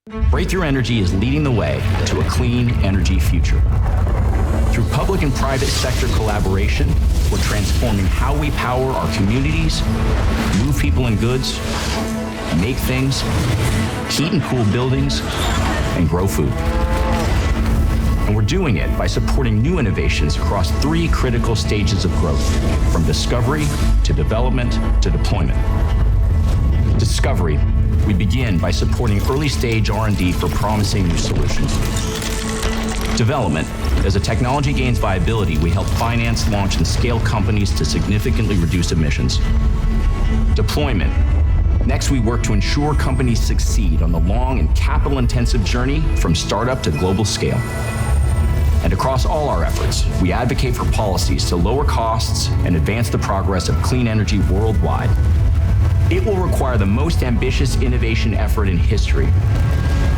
Breakthrough Energy is leading the way to a clean energy future. Through public and private sector collaboration, we're transforming how we power our communities, move people and goods, make things, heat and cool buildings, and grow food. And we're doing it by supporting new innovations across 3 critical stages of growth, from discovery to development to deployment. Discovery, we begin by supporting early-stage R&D for promising new solutions. Development, as a technology gains viability, we help finance, launch, and scale companies to significantly reduce emissions. Deployment, next we work to ensure companies succeed on the long and capital-intensive journey from startup to global scale. And across all our efforts, we advocate for policies to lower costs and advance the progress of clean energy worldwide. It will require the most ambitious innovation effort in history,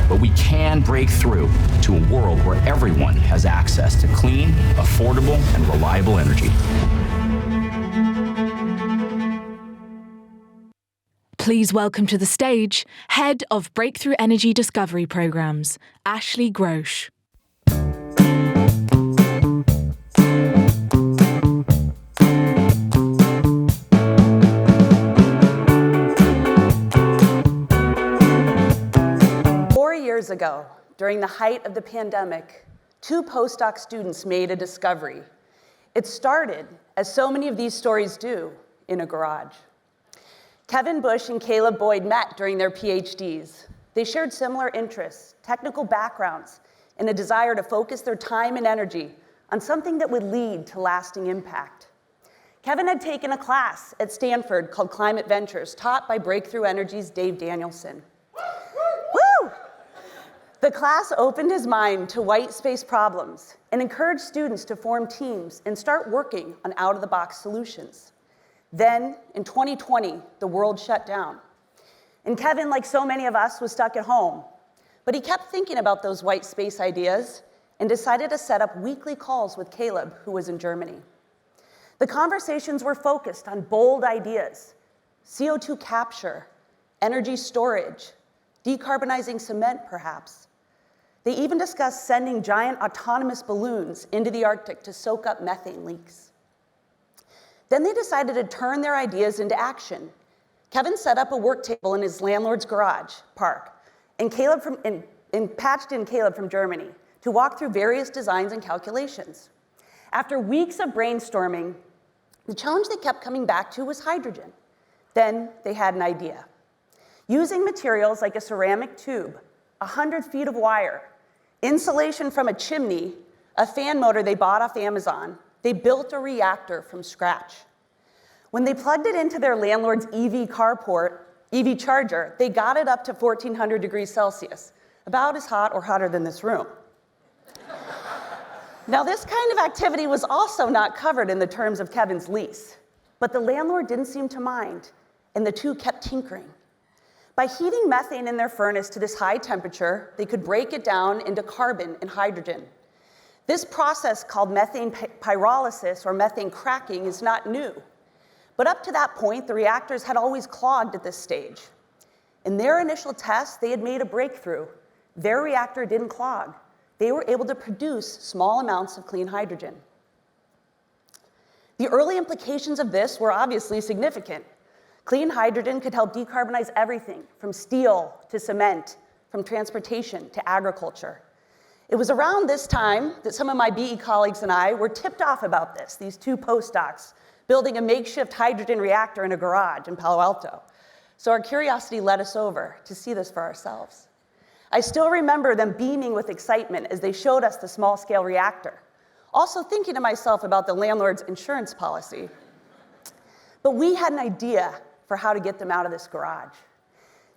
but we can break through to a world where everyone has access to clean, affordable, and reliable energy. Please welcome to the stage, Head of Breakthrough Energy Discovery Programs, Ashley Grosh. Years ago, during the height of the pandemic, 2 postdoc students made a discovery. It started, as so many of these stories do, in a garage. Kevin Bush and Caleb Boyd met during their PhDs. They shared similar interests, technical backgrounds, and a desire to focus their time and energy on something that would lead to lasting impact. Kevin had taken a class at Stanford called Climate Ventures, taught by Breakthrough Energy's Dave Danielson. The class opened his mind to white space problems and encouraged students to form teams and start working on out-of-the-box solutions. Then, in 2020, the world shut down. And Kevin, like so many of us, was stuck at home. But he kept thinking about those white space ideas and decided to set up weekly calls with Caleb, who was in Germany. The conversations were focused on bold ideas: CO2 capture, energy storage, decarbonizing cement, perhaps. They even discussed sending giant autonomous balloons into the Arctic to soak up methane leaks. Then they decided to turn their ideas into action. Kevin set up a work table in his landlord's garage park and patched in Caleb from Germany to walk through various designs and calculations. After weeks of brainstorming, the challenge they kept coming back to was hydrogen. Then they had an idea. Using materials like a ceramic tube, 100 feet of wire, insulation from a chimney, a fan motor they bought off Amazon, they built a reactor from scratch. When they plugged it into their landlord's EV charger, they got it up to 1,400 degrees Celsius, about as hot or hotter than this room. Now, this kind of activity was also not covered in the terms of Kevin's lease, but the landlord didn't seem to mind, and the two kept tinkering. By heating methane in their furnace to this high temperature, they could break it down into carbon and hydrogen. This process, called methane pyrolysis or methane cracking, is not new. But up to that point, the reactors had always clogged at this stage. In their initial tests, they had made a breakthrough. Their reactor didn't clog. They were able to produce small amounts of clean hydrogen. The early implications of this were obviously significant. Clean hydrogen could help decarbonize everything from steel to cement, from transportation to agriculture. It was around this time that some of my BE colleagues and I were tipped off about this, these 2 postdocs, building a makeshift hydrogen reactor in a garage in Palo Alto. So our curiosity led us over to see this for ourselves. I still remember them beaming with excitement as they showed us the small-scale reactor, also thinking to myself about the landlord's insurance policy. But we had an idea for how to get them out of this garage.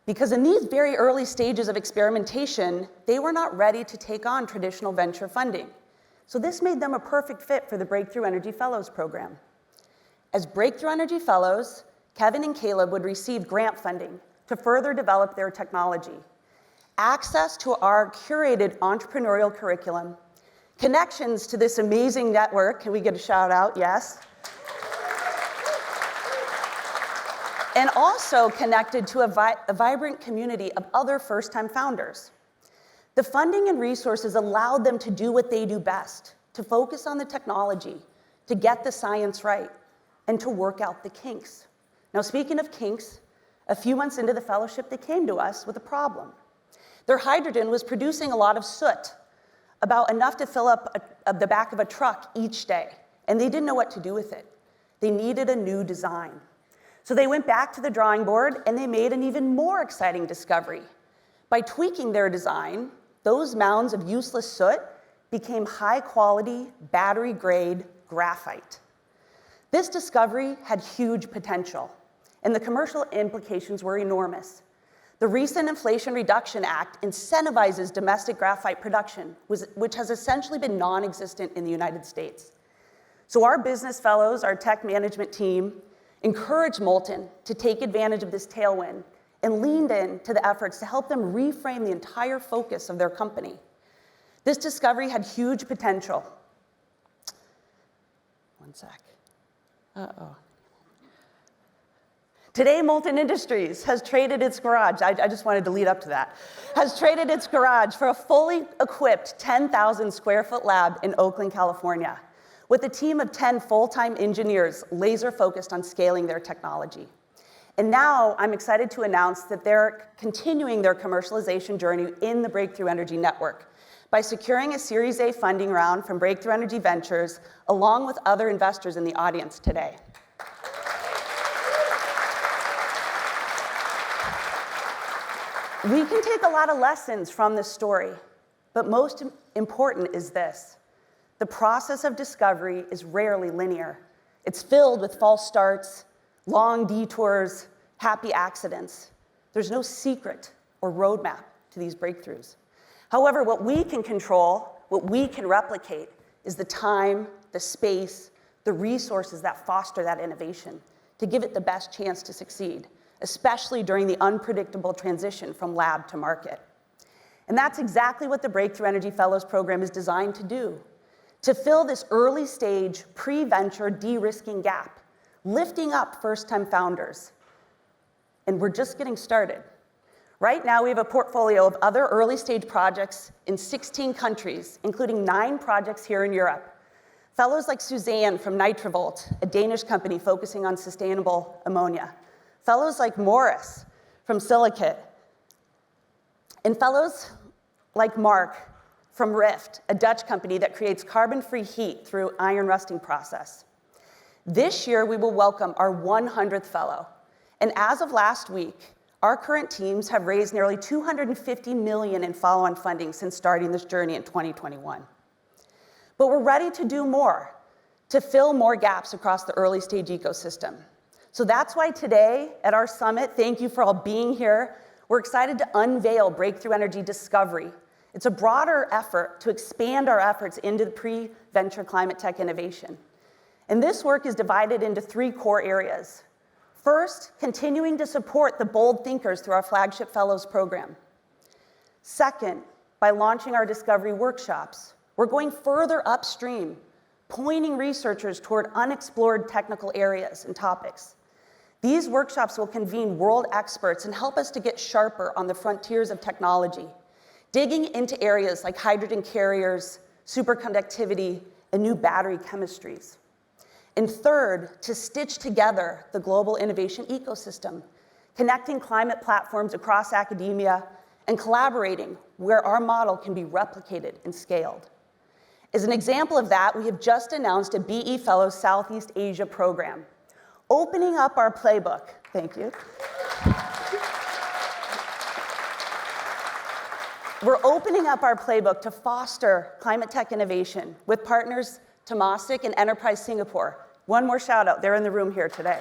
Because in these very early stages of experimentation, they were not ready to take on traditional venture funding. So this made them a perfect fit for the Breakthrough Energy Fellows program. As Breakthrough Energy Fellows, Kevin and Caleb would receive grant funding to further develop their technology, access to our curated entrepreneurial curriculum, connections to this amazing network. Can we get a shout out? Yes. And also connected to a vibrant community of other first-time founders. The funding and resources allowed them to do what they do best, to focus on the technology, to get the science right, and to work out the kinks. Now, speaking of kinks, a few months into the fellowship, they came to us with a problem. Their hydrogen was producing a lot of soot, about enough to fill up the back of a truck each day, and they didn't know what to do with it. They needed a new design. So they went back to the drawing board and they made an even more exciting discovery. By tweaking their design, those mounds of useless soot became high-quality, battery-grade graphite. This discovery had huge potential, and the commercial implications were enormous. The recent Inflation Reduction Act incentivizes domestic graphite production, which has essentially been non-existent in the United States. So our business fellows, our tech management team, encouraged Molten to take advantage of this tailwind and leaned in to the efforts to help them reframe the entire focus of their company. This discovery had huge potential. One sec. Uh-oh. Today, Molten Industries has traded its garage, I just wanted to lead up to that, has traded its garage for a fully equipped 10,000 square foot lab in Oakland, California, with a team of 10 full-time engineers laser focused on scaling their technology. And now I'm excited to announce that they're continuing their commercialization journey in the Breakthrough Energy Network by securing a Series A funding round from Breakthrough Energy Ventures, along with other investors in the audience today. We can take a lot of lessons from this story, but most important is this. The process of discovery is rarely linear. It's filled with false starts, long detours, happy accidents. There's no secret or roadmap to these breakthroughs. However, what we can control, what we can replicate, is the time, the space, the resources that foster that innovation to give it the best chance to succeed, especially during the unpredictable transition from lab to market. And that's exactly what the Breakthrough Energy Fellows Program is designed to do, to fill this early stage pre-venture de-risking gap, lifting up first-time founders. And we're just getting started. Right now, we have a portfolio of other early stage projects in 16 countries, including 9 projects here in Europe. Fellows like Suzanne from Nitrovolt, a Danish company focusing on sustainable ammonia. Fellows like Morris from Silicate, and fellows like Mark from Rift, a Dutch company that creates carbon-free heat through iron rusting process. This year, we will welcome our 100th fellow, and as of last week, our current teams have raised nearly $250 million in follow-on funding since starting this journey in 2021. But we're ready to do more, to fill more gaps across the early stage ecosystem. So that's why today at our summit, thank you for all being here, we're excited to unveil Breakthrough Energy Discovery. It's a broader effort to expand our efforts into the pre-venture climate tech innovation. And this work is divided into 3 core areas. First, continuing to support the bold thinkers through our flagship fellows program. Second, by launching our discovery workshops, we're going further upstream, pointing researchers toward unexplored technical areas and topics. These workshops will convene world experts and help us to get sharper on the frontiers of technology, digging into areas like hydrogen carriers, superconductivity, and new battery chemistries. And third, to stitch together the global innovation ecosystem, connecting climate platforms across academia and collaborating where our model can be replicated and scaled. As an example of that, we have just announced a BE Fellows Southeast Asia program, opening up our playbook. Thank you. We're opening up our playbook to foster climate tech innovation with partners Temasek and Enterprise Singapore. One more shout out, they're in the room here today.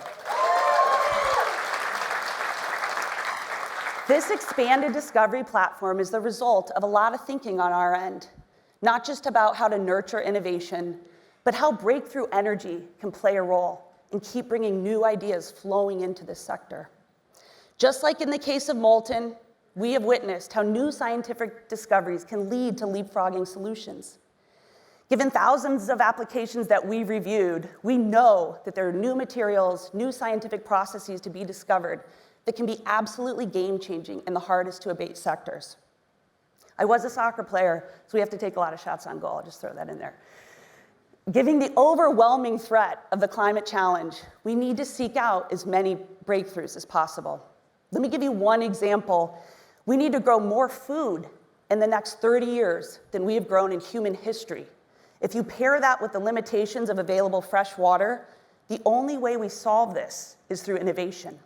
This expanded discovery platform is the result of a lot of thinking on our end, not just about how to nurture innovation, but how breakthrough energy can play a role and keep bringing new ideas flowing into this sector. Just like in the case of Molten, we have witnessed how new scientific discoveries can lead to leapfrogging solutions. Given thousands of applications that we've reviewed, we know that there are new materials, new scientific processes to be discovered that can be absolutely game-changing in the hardest to abate sectors. I was a soccer player, so we have to take a lot of shots on goal. I'll just throw that in there. Given the overwhelming threat of the climate challenge, we need to seek out as many breakthroughs as possible. Let me give you one example. We need to grow more food in the next 30 years than we have grown in human history. If you pair that with the limitations of available fresh water, the only way we solve this is through innovation.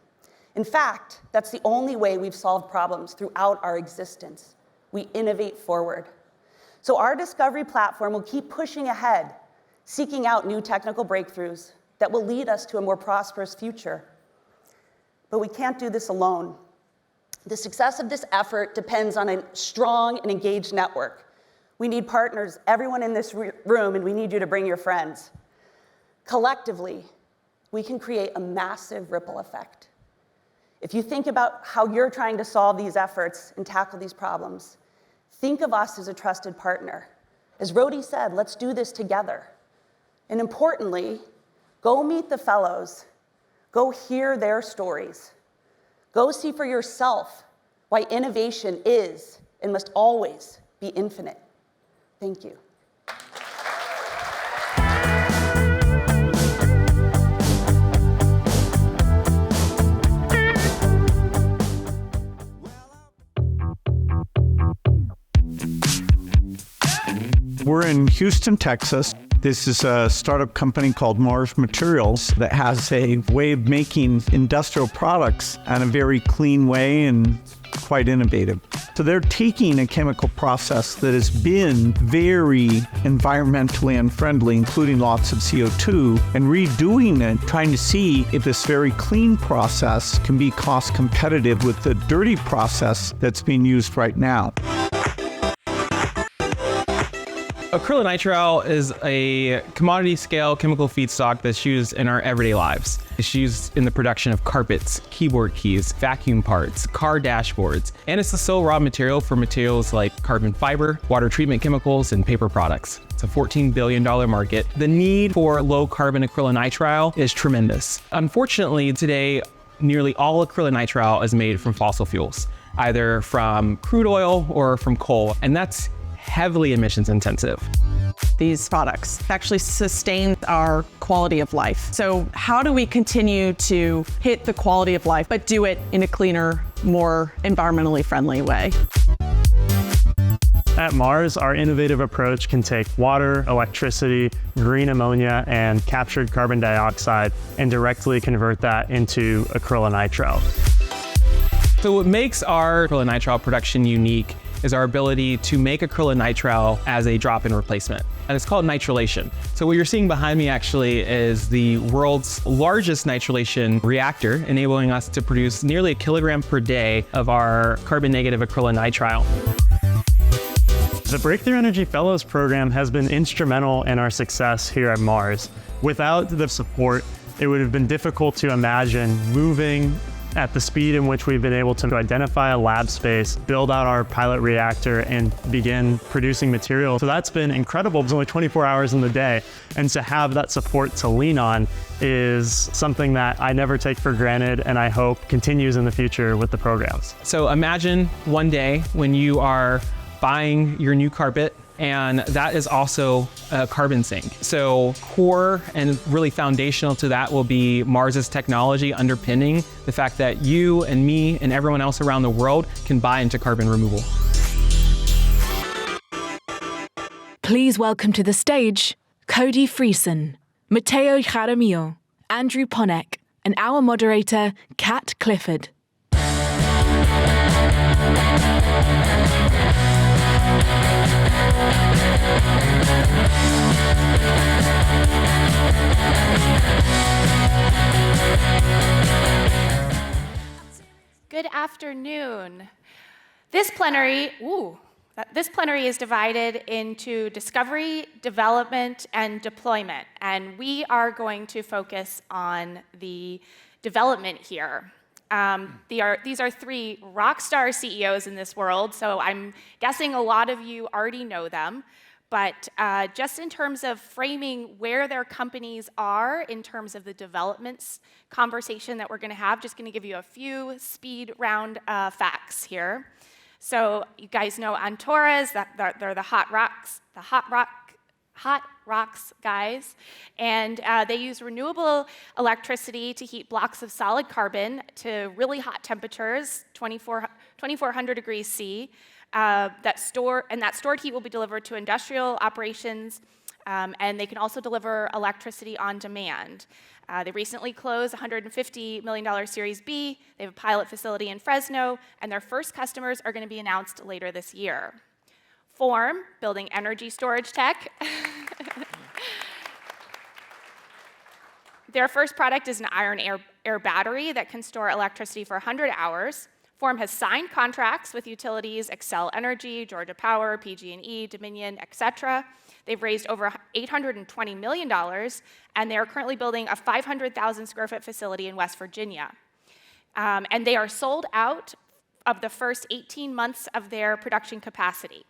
In fact, that's the only way we've solved problems throughout our existence. We innovate forward. So our discovery platform will keep pushing ahead, seeking out new technical breakthroughs that will lead us to a more prosperous future. But we can't do this alone. The success of this effort depends on a strong and engaged network. We need partners, everyone in this room, and we need you to bring your friends. Collectively, we can create a massive ripple effect. If you think about how you're trying to solve these efforts and tackle these problems, think of us as a trusted partner. As Rhodey said, let's do this together. And importantly, go meet the fellows. Go hear their stories. Go see for yourself why innovation is and must always be infinite. Thank you. We're in Houston, Texas. This is a startup company called Mars Materials that has a way of making industrial products in a very clean way and quite innovative. So they're taking a chemical process that has been very environmentally unfriendly, including lots of CO2, and redoing it, trying to see if this very clean process can be cost competitive with the dirty process that's being used right now. Acrylonitrile is a commodity-scale chemical feedstock that's used in our everyday lives. It's used in the production of carpets, keyboard keys, vacuum parts, car dashboards, and it's the sole raw material for materials like carbon fiber, water treatment chemicals, and paper products. It's a $14 billion market. The need for low-carbon acrylonitrile is tremendous. Unfortunately, today, nearly all acrylonitrile is made from fossil fuels, either from crude oil or from coal, and that's heavily emissions intensive. These products actually sustain our quality of life. So how do we continue to hit the quality of life, but do it in a cleaner, more environmentally friendly way? At Mars, our innovative approach can take water, electricity, green ammonia, and captured carbon dioxide and directly convert that into acrylonitrile. So what makes our acrylonitrile production unique is our ability to make acrylonitrile as a drop-in replacement. And it's called nitrilation. So what you're seeing behind me actually is the world's largest nitrilation reactor, enabling us to produce nearly 1 kilogram per day of our carbon-negative acrylonitrile. The Breakthrough Energy Fellows program has been instrumental in our success here at Mars. Without the support, it would have been difficult to imagine moving at the speed in which we've been able to identify a lab space, build out our pilot reactor, and begin producing material. So that's been incredible. There's only 24 hours in the day. And to have that support to lean on is something that I never take for granted, and I hope continues in the future with the programs. So imagine one day when you are buying your new carpet, and that is also a carbon sink. So core and really foundational to that will be Mars's technology underpinning the fact that you and me and everyone else around the world can buy into carbon removal. Please welcome to the stage Cody Friesen, Mateo Jaramillo, Andrew Ponec, and our moderator, Kat Clifford. Good afternoon. This plenary is divided into discovery, development, and deployment, and we are going to focus on the development here. These are three rock star CEOs in this world, so I'm guessing a lot of you already know them. But just in terms of framing where their companies are in terms of the developments conversation that we're going to have, just going to give you a few speed round facts here. So you guys know Antares, they're the hot rocks guys, and they use renewable electricity to heat blocks of solid carbon to really hot temperatures, 2400 degrees C. That stored heat will be delivered to industrial operations, and they can also deliver electricity on demand. They recently closed a $150 million Series B. They have a pilot facility in Fresno, and their first customers are going to be announced later this year. Form, building energy storage tech. Their first product is an iron air battery that can store electricity for 100 hours. Form has signed contracts with utilities, Xcel Energy, Georgia Power, PG&E, Dominion, etc. They've raised over $820 million, and they are currently building a 500,000 square foot facility in West Virginia. And they are sold out of the first 18 months of their production capacity.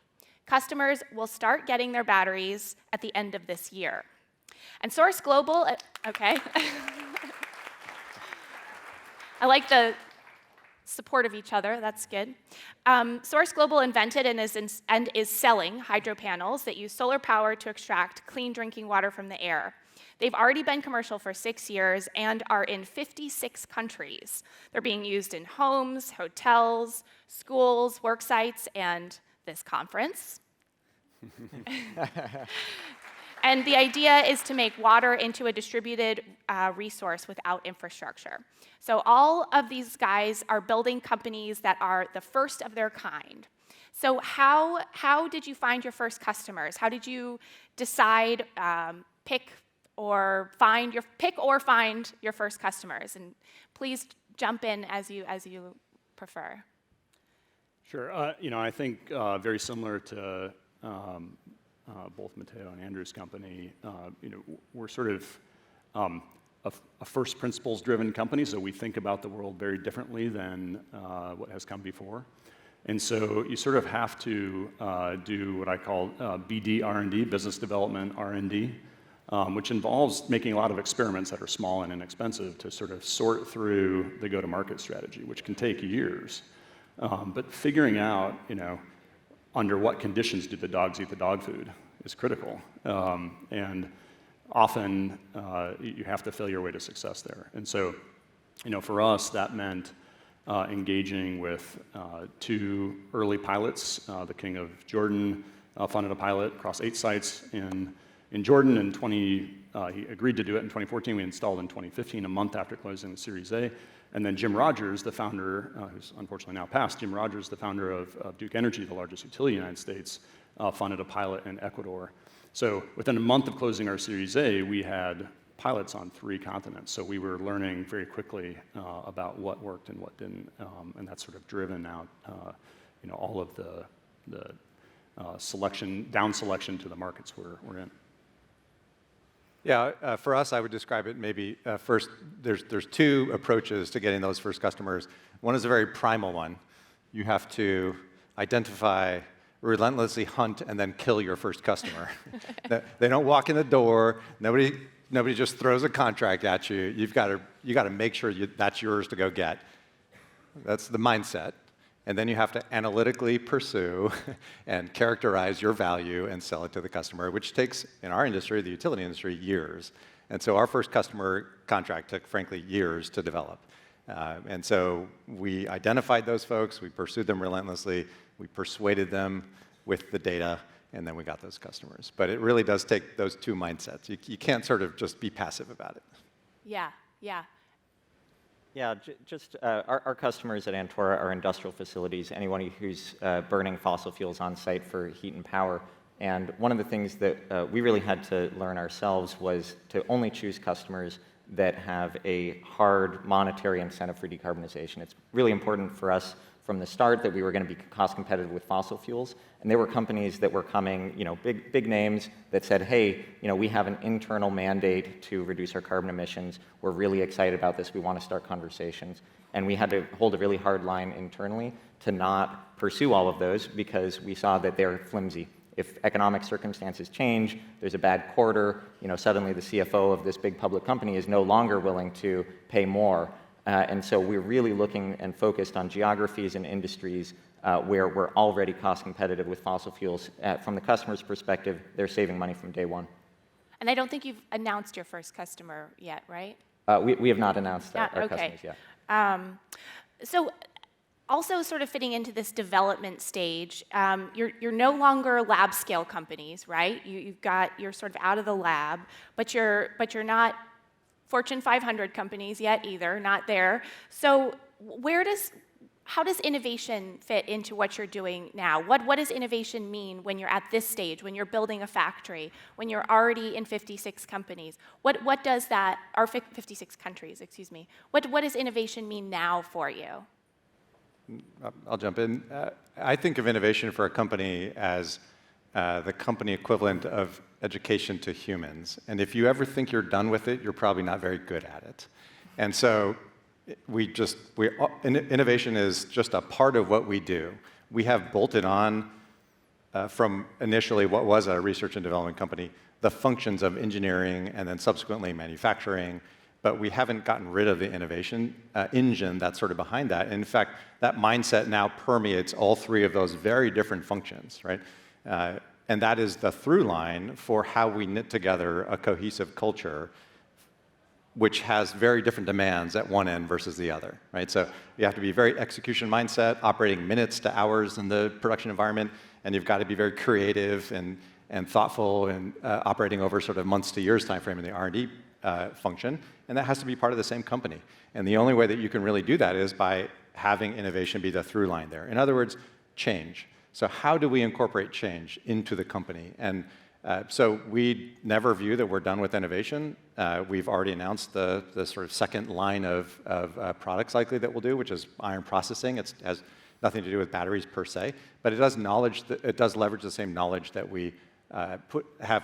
Customers will start getting their batteries at the end of this year. And Source Global, okay. I like the support of each other, that's good. Source Global invented and is selling hydro panels that use solar power to extract clean drinking water from the air. They've already been commercial for 6 years and are in 56 countries. They're being used in homes, hotels, schools, work sites, and this conference. And the idea is to make water into a distributed resource without infrastructure. So all of these guys are building companies that are the first of their kind. So how did you find your first customers? How did you decide pick or find your first customers? And please jump in as you prefer. Sure. I think very similar to both Mateo and Andrew's company, we're sort of a first principles driven company, so we think about the world very differently than what has come before. And so you sort of have to do what I call BD R&D, business development R&D, which involves making a lot of experiments that are small and inexpensive to sort of sort through the go-to-market strategy, which can take years. But figuring out, under what conditions do the dogs eat the dog food is critical. And often you have to fail your way to success there. And so, for us, that meant engaging with 2 early pilots. The King of Jordan funded a pilot across 8 sites in Jordan. He agreed to do it in 2014. We installed in 2015, a month after closing the Series A. And then Jim Rogers, the founder, who's unfortunately now passed, Jim Rogers, the founder of Duke Energy, the largest utility in the United States, funded a pilot in Ecuador. So within a month of closing our Series A, we had pilots on 3 continents. So we were learning very quickly about what worked and what didn't, and that's sort of driven out, all of the down selection to the markets we're in. Yeah, for us, I would describe it maybe first, there's 2 approaches to getting those first customers. One is a very primal one. You have to identify, relentlessly hunt, and then kill your first customer. They don't walk in the door. Nobody just throws a contract at you. You got to make sure that's yours to go get. That's the mindset. And then you have to analytically pursue and characterize your value and sell it to the customer, which takes, in our industry, the utility industry, years. And so our first customer contract took, frankly, years to develop. And so we identified those folks, we pursued them relentlessly, we persuaded them with the data, and then we got those customers. But it really does take those 2 mindsets. You can't sort of just be passive about it. Yeah. Yeah, just our customers at Antora are industrial facilities, anyone who's burning fossil fuels on site for heat and power. And one of the things that we really had to learn ourselves was to only choose customers that have a hard monetary incentive for decarbonization. It's really important for us from the start that we were going to be cost competitive with fossil fuels. And there were companies that were coming, big names that said, hey, we have an internal mandate to reduce our carbon emissions. We're really excited about this. We want to start conversations. And we had to hold a really hard line internally to not pursue all of those because we saw that they're flimsy. If economic circumstances change, there's a bad quarter, suddenly the CFO of this big public company is no longer willing to pay more. And so we're really looking and focused on geographies and industries where we're already cost competitive with fossil fuels. From the customer's perspective, they're saving money from day one. And I don't think you've announced your first customer yet, right? We have not announced our okay. customers yet. So also sort of fitting into this development stage, you're no longer lab scale companies, right? You're sort of out of the lab, but you're not Fortune 500 companies yet either, not there. So how does innovation fit into what you're doing now? What does innovation mean when you're at this stage, when you're building a factory, when you're already in 56 companies? What does that, or 56 countries, excuse me. What does innovation mean now for you? I'll jump in. I think of innovation for a company as the company equivalent of education to humans. And if you ever think you're done with it, you're probably not very good at it. And so innovation is just a part of what we do. We have bolted on from initially what was a research and development company, the functions of engineering and then subsequently manufacturing, but we haven't gotten rid of the innovation engine that's sort of behind that. And in fact, that mindset now permeates all three of those very different functions, right? And that is the through line for how we knit together a cohesive culture which has very different demands at one end versus the other, right? So you have to be very execution mindset, operating minutes to hours in the production environment, and you've got to be very creative and thoughtful and operating over sort of months to years time frame in the R&D function, and that has to be part of the same company. And the only way that you can really do that is by having innovation be the through line there. In other words, change. So how do we incorporate change into the company? And so we never view that we're done with innovation. We've already announced the sort of second line of products likely that we'll do, which is iron processing. It has nothing to do with batteries per se, but it does leverage the same knowledge that we have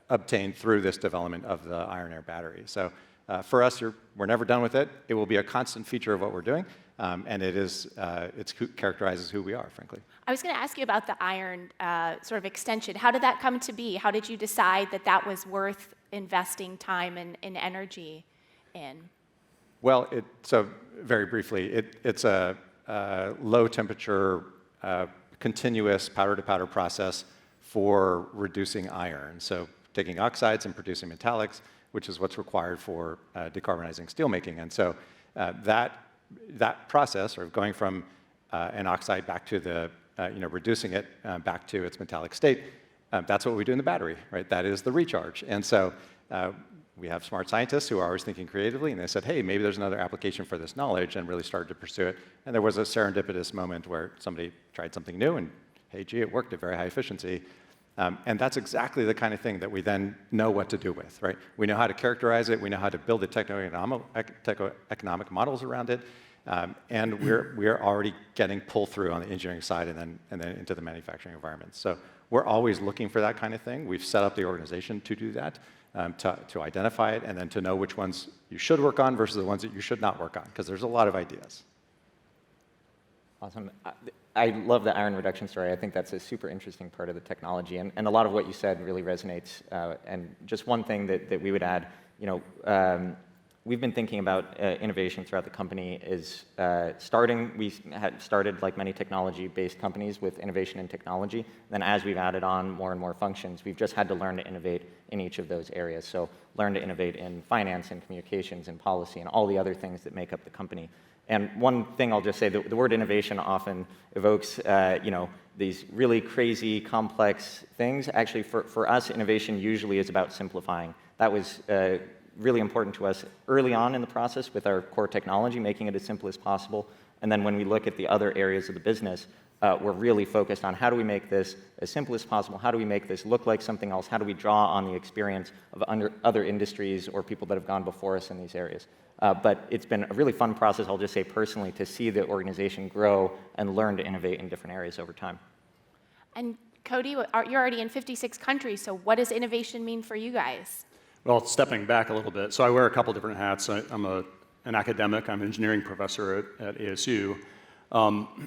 obtained through this development of the iron air battery. So for us, we're never done with it. It will be a constant feature of what we're doing, and it's characterizes who we are, frankly. I was going to ask you about the iron sort of extension. How did that come to be? How did you decide that that was worth investing time and energy in? Well, so very briefly, it's a low temperature, continuous powder-to-powder process for reducing iron. So taking oxides and producing metallics, which is what's required for decarbonizing steelmaking. And so that process, or going from an oxide back to the reducing it back to its metallic state, that's what we do in the battery, right? That is the recharge. And so we have smart scientists who are always thinking creatively, and they said, hey, maybe there's another application for this knowledge, and really started to pursue it. And there was a serendipitous moment where somebody tried something new, and hey, gee, it worked at very high efficiency. And that's exactly the kind of thing that we then know what to do with, right? We know how to characterize it, we know how to build the techno-economic models around it, and we're already getting pull through on the engineering side and then into the manufacturing environment. So we're always looking for that kind of thing. We've set up the organization to do that, to identify it, and then to know which ones you should work on versus the ones that you should not work on, because there's a lot of ideas. Awesome. I love the iron reduction story. I think that's a super interesting part of the technology, and a lot of what you said really resonates. And just one thing that we would add, we've been thinking about innovation throughout the company is we had started like many technology-based companies with innovation in technology. Then as we've added on more and more functions, we've just had to learn to innovate in each of those areas. So learn to innovate in finance and communications and policy and all the other things that make up the company. And one thing I'll just say, the word innovation often evokes, these really crazy, complex things. Actually, for us, innovation usually is about simplifying. That was really important to us early on in the process with our core technology, making it as simple as possible. And then when we look at the other areas of the business, we're really focused on how do we make this as simple as possible? How do we make this look like something else? How do we draw on the experience of other industries or people that have gone before us in these areas? But it's been a really fun process, I'll just say personally, to see the organization grow and learn to innovate in different areas over time. And Cody, you're already in 56 countries, so what does innovation mean for you guys? Well, stepping back a little bit, so I wear a couple different hats. I'm an academic. I'm an engineering professor at ASU.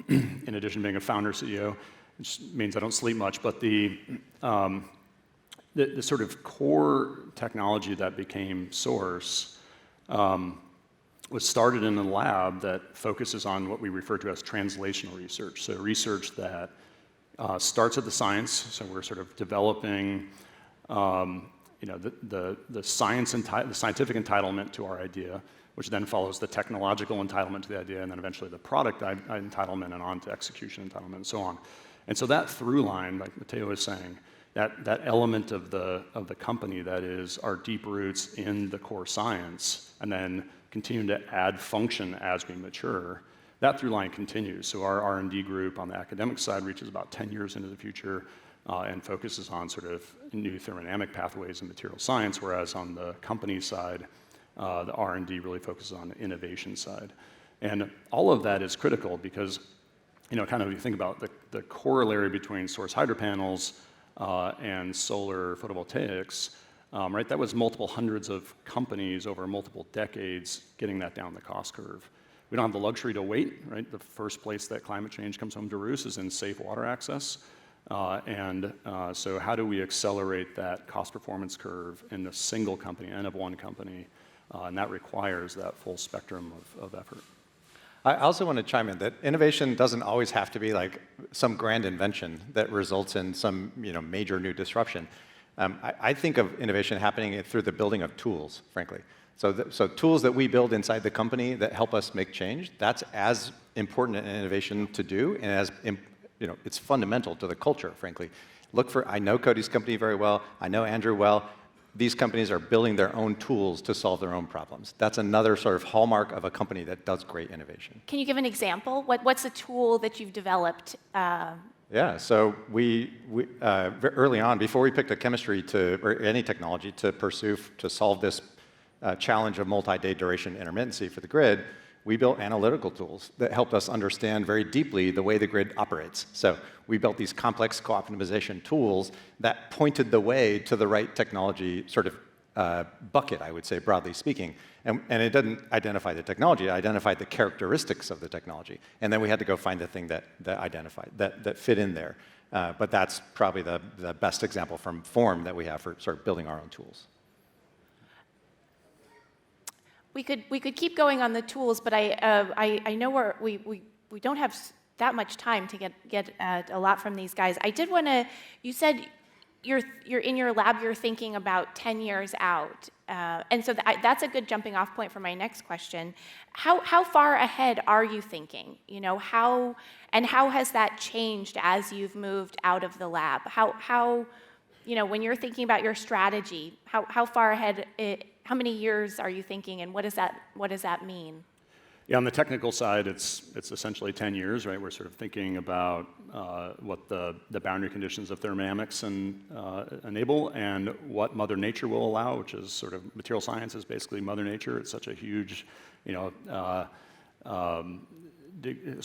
In addition to being a founder CEO, which means I don't sleep much, but the sort of core technology that became Source was started in a lab that focuses on what we refer to as translational research. So research that starts at the science. So we're sort of developing, the scientific entitlement to our idea, which then follows the technological entitlement to the idea, and then eventually the product entitlement, and on to execution entitlement, and so on. And so that through line, like Mateo was saying, that element of the company that is our deep roots in the core science, and then continuing to add function as we mature, that through line continues. So our R&D group on the academic side reaches about 10 years into the future and focuses on sort of new thermodynamic pathways in material science, whereas on the company side, the R&D really focuses on the innovation side. And all of that is critical because, kind of if you think about the corollary between source hydro panels and solar photovoltaics, right? That was multiple hundreds of companies over multiple decades getting that down the cost curve. We don't have the luxury to wait, right? The first place that climate change comes home to roost is in safe water access. So how do we accelerate that cost performance curve in a single company, N of one company? And that requires that full spectrum of effort. I also want to chime in that innovation doesn't always have to be like some grand invention that results in some major new disruption. I think of innovation happening through the building of tools, frankly. So tools that we build inside the company that help us make change, that's as important an innovation to do, and as it's fundamental to the culture, frankly. I know Cody's company very well. I know Andrew well. These companies are building their own tools to solve their own problems. That's another sort of hallmark of a company that does great innovation. Can you give an example? What's a tool that you've developed? Yeah, so we early on, before we picked a chemistry or any technology to pursue to solve this challenge of multi-day duration intermittency for the grid, we built analytical tools that helped us understand very deeply the way the grid operates. So we built these complex co-optimization tools that pointed the way to the right technology sort of bucket, I would say, broadly speaking. And it didn't identify the technology, it identified the characteristics of the technology. And then we had to go find the thing that fit in there. But that's probably the best example from Form that we have for sort of building our own tools. We could keep going on the tools, but I know we don't have that much time to get a lot from these guys. I did want to. You said you're in your lab. You're thinking about 10 years out, and so that's a good jumping off point for my next question. How far ahead are you thinking? How has that changed as you've moved out of the lab? How when you're thinking about your strategy, how far ahead? How many years are you thinking, and what does that mean? Yeah, on the technical side, it's essentially 10 years, right? We're sort of thinking about what the boundary conditions of thermodynamics enable, and what Mother Nature will allow, which is sort of material science is basically Mother Nature. It's such a huge, so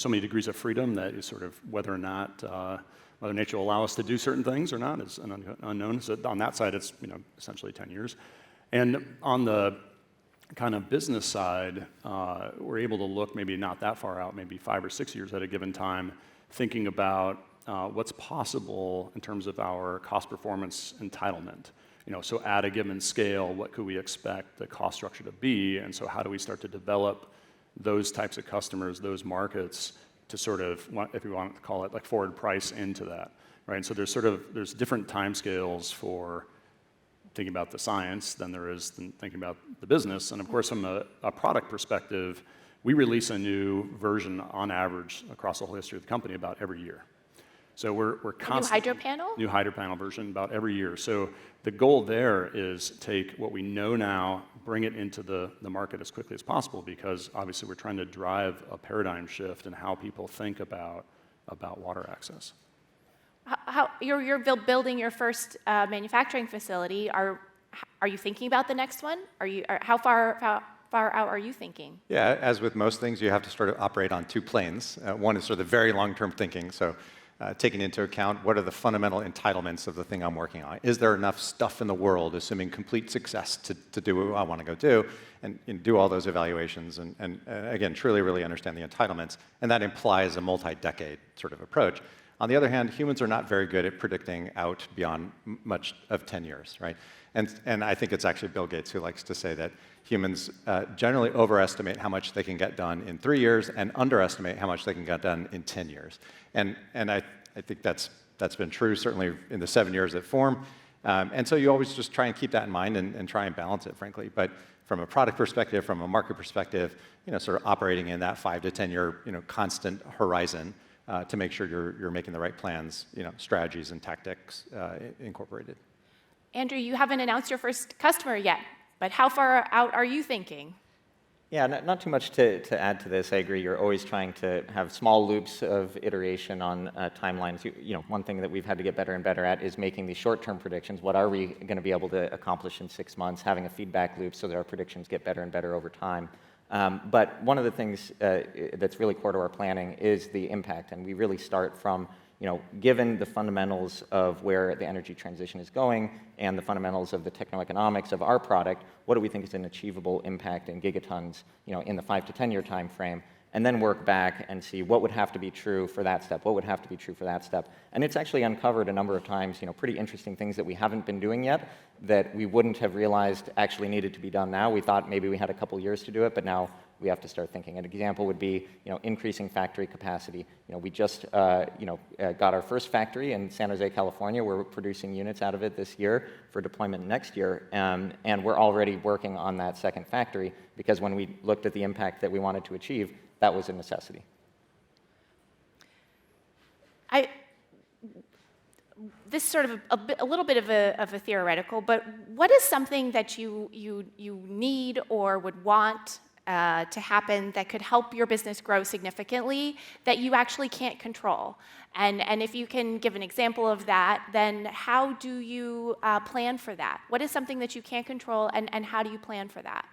many degrees of freedom that is sort of whether or not Mother Nature will allow us to do certain things or not is an unknown. So on that side, it's essentially 10 years. And on the kind of business side, we're able to look maybe not that far out, maybe 5 or 6 years at a given time, thinking about what's possible in terms of our cost performance entitlement. So at a given scale, what could we expect the cost structure to be? And so how do we start to develop those types of customers, those markets, to sort of, if you want to call it like forward price into that, right? And so there's different timescales for thinking about the science than there is thinking about the business. And of course, from a product perspective, we release a new version on average across the whole history of the company about every year. So we're constantly— New hydro panel? New hydro panel version about every year. So the goal there is take what we know now, bring it into the market as quickly as possible, because obviously we're trying to drive a paradigm shift in how people think about water access. How you're building your first manufacturing facility? Are you thinking about the next one? How far out are you thinking? Yeah, as with most things, you have to sort of operate on two planes. One is sort of very long-term thinking, so taking into account what are the fundamental entitlements of the thing I'm working on. Is there enough stuff in the world, assuming complete success, to do what I want to go do, and do all those evaluations, and again, truly really understand the entitlements, and that implies a multi-decade sort of approach. On the other hand, humans are not very good at predicting out beyond much of 10 years, right? And I think it's actually Bill Gates who likes to say that humans generally overestimate how much they can get done in 3 years and underestimate how much they can get done in 10 years. And I think that's been true, certainly in the 7 years at Form. And so you always just try and keep that in mind and try and balance it, frankly. But from a product perspective, from a market perspective, sort of operating in that 5 to 10 year, constant horizon to make sure you're making the right plans, strategies and tactics incorporated. Andrew, you haven't announced your first customer yet, but how far out are you thinking? Yeah, not too much to add to this. I agree. You're always trying to have small loops of iteration on timelines. One thing that we've had to get better and better at is making these short-term predictions. What are we going to be able to accomplish in 6 months? Having a feedback loop so that our predictions get better and better over time. But one of the things that's really core to our planning is the impact, and we really start from given the fundamentals of where the energy transition is going and the fundamentals of the techno-economics of our product, what do we think is an achievable impact in gigatons, in the 5 to 10 year time frame, and then work back and see what would have to be true for that step, what would have to be true for that step. And it's actually uncovered a number of times, pretty interesting things that we haven't been doing yet that we wouldn't have realized actually needed to be done now. We thought maybe we had a couple years to do it, but now we have to start thinking. An example would be, increasing factory capacity. We just, got our first factory in San Jose, California. We're producing units out of it this year for deployment next year, and we're already working on that second factory because when we looked at the impact that we wanted to achieve, that was a necessity. This is sort of a little bit of a theoretical, but what is something that you need or would want to happen that could help your business grow significantly that you actually can't control? And if you can give an example of that, then how do you plan for that? What is something that you can't control, and how do you plan for that?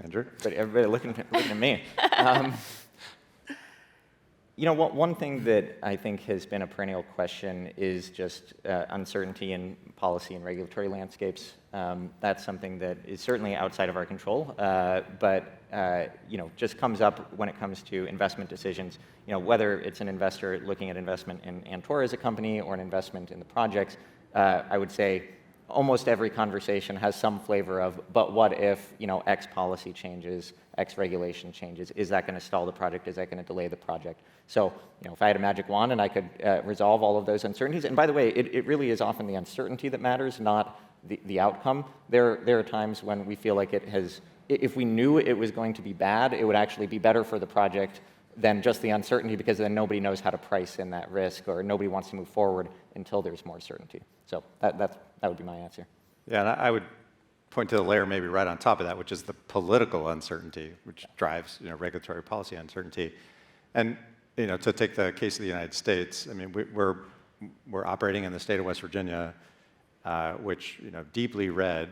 Andrew? But everybody looking at me. One thing that I think has been a perennial question is just uncertainty in policy and regulatory landscapes. That's something that is certainly outside of our control, but just comes up when it comes to investment decisions. Whether it's an investor looking at investment in Antora as a company or an investment in the projects, I would say almost every conversation has some flavor of, but what if, X policy changes, X regulation changes? Is that going to stall the project? Is that going to delay the project? So, if I had a magic wand and I could resolve all of those uncertainties, and by the way, it really is often the uncertainty that matters, not the outcome. There are times when we feel like if we knew it was going to be bad, it would actually be better for the project than just the uncertainty, because then nobody knows how to price in that risk, or nobody wants to move forward until there's more certainty. So that would be my answer. Yeah, and I would point to the layer maybe right on top of that, which is the political uncertainty, which drives regulatory policy uncertainty. And to take the case of the United States, I mean, we're operating in the state of West Virginia, which deeply red,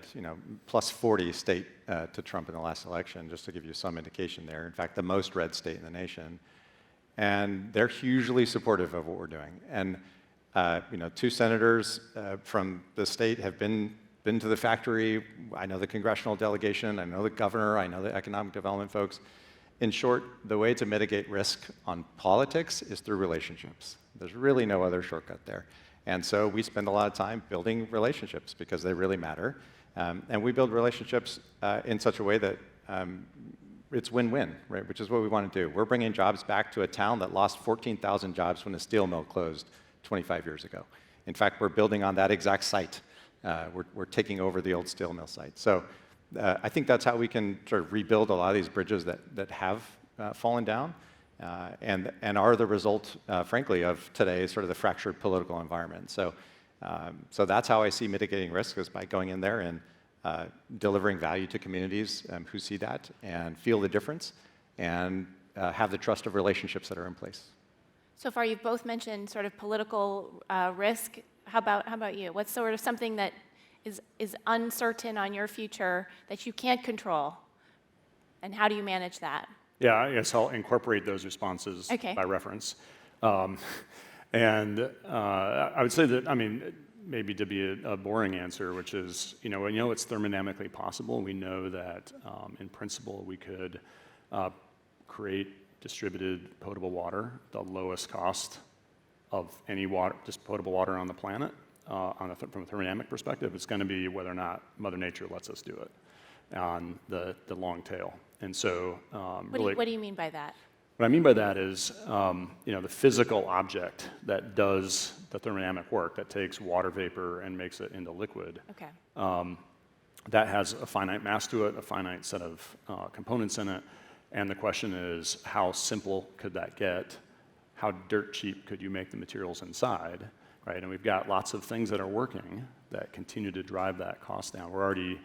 plus 40 state to Trump in the last election, just to give you some indication there. In fact, the most red state in the nation, and they're hugely supportive of what we're doing. And 2 senators from the state have been to the factory. I know the congressional delegation, I know the governor, I know the economic development folks. In short, the way to mitigate risk on politics is through relationships. There's really no other shortcut there. And so we spend a lot of time building relationships because they really matter. And we build relationships in such a way that it's win-win, right? Which is what we want to do. We're bringing jobs back to a town that lost 14,000 jobs when a steel mill closed 25 years ago. In fact, we're building on that exact site. We're taking over the old steel mill site. So I think that's how we can sort of rebuild a lot of these bridges that have fallen down and are the result, frankly, of today's sort of the fractured political environment. So that's how I see mitigating risk, is by going in there and delivering value to communities who see that and feel the difference and have the trust of relationships that are in place. So far, you've both mentioned sort of political risk. How about you? What's sort of something that is uncertain on your future that you can't control, and how do you manage that? Yeah, I guess I'll incorporate those responses by reference. And I would say that, I mean, maybe to be a boring answer, which is, it's thermodynamically possible. We know that, in principle, we could create distributed potable water, the lowest cost any water, just potable water on the planet, from a thermodynamic perspective, it's going to be whether or not Mother Nature lets us do it on the long tail. And so, What do you mean by that? What I mean by that is, the physical object that does the thermodynamic work, that takes water vapor and makes it into liquid. Okay. That has a finite mass to it, a finite set of components in it, and the question is, how simple could that get? How dirt cheap could you make the materials inside, right? And we've got lots of things that are working that continue to drive that cost down. We're already,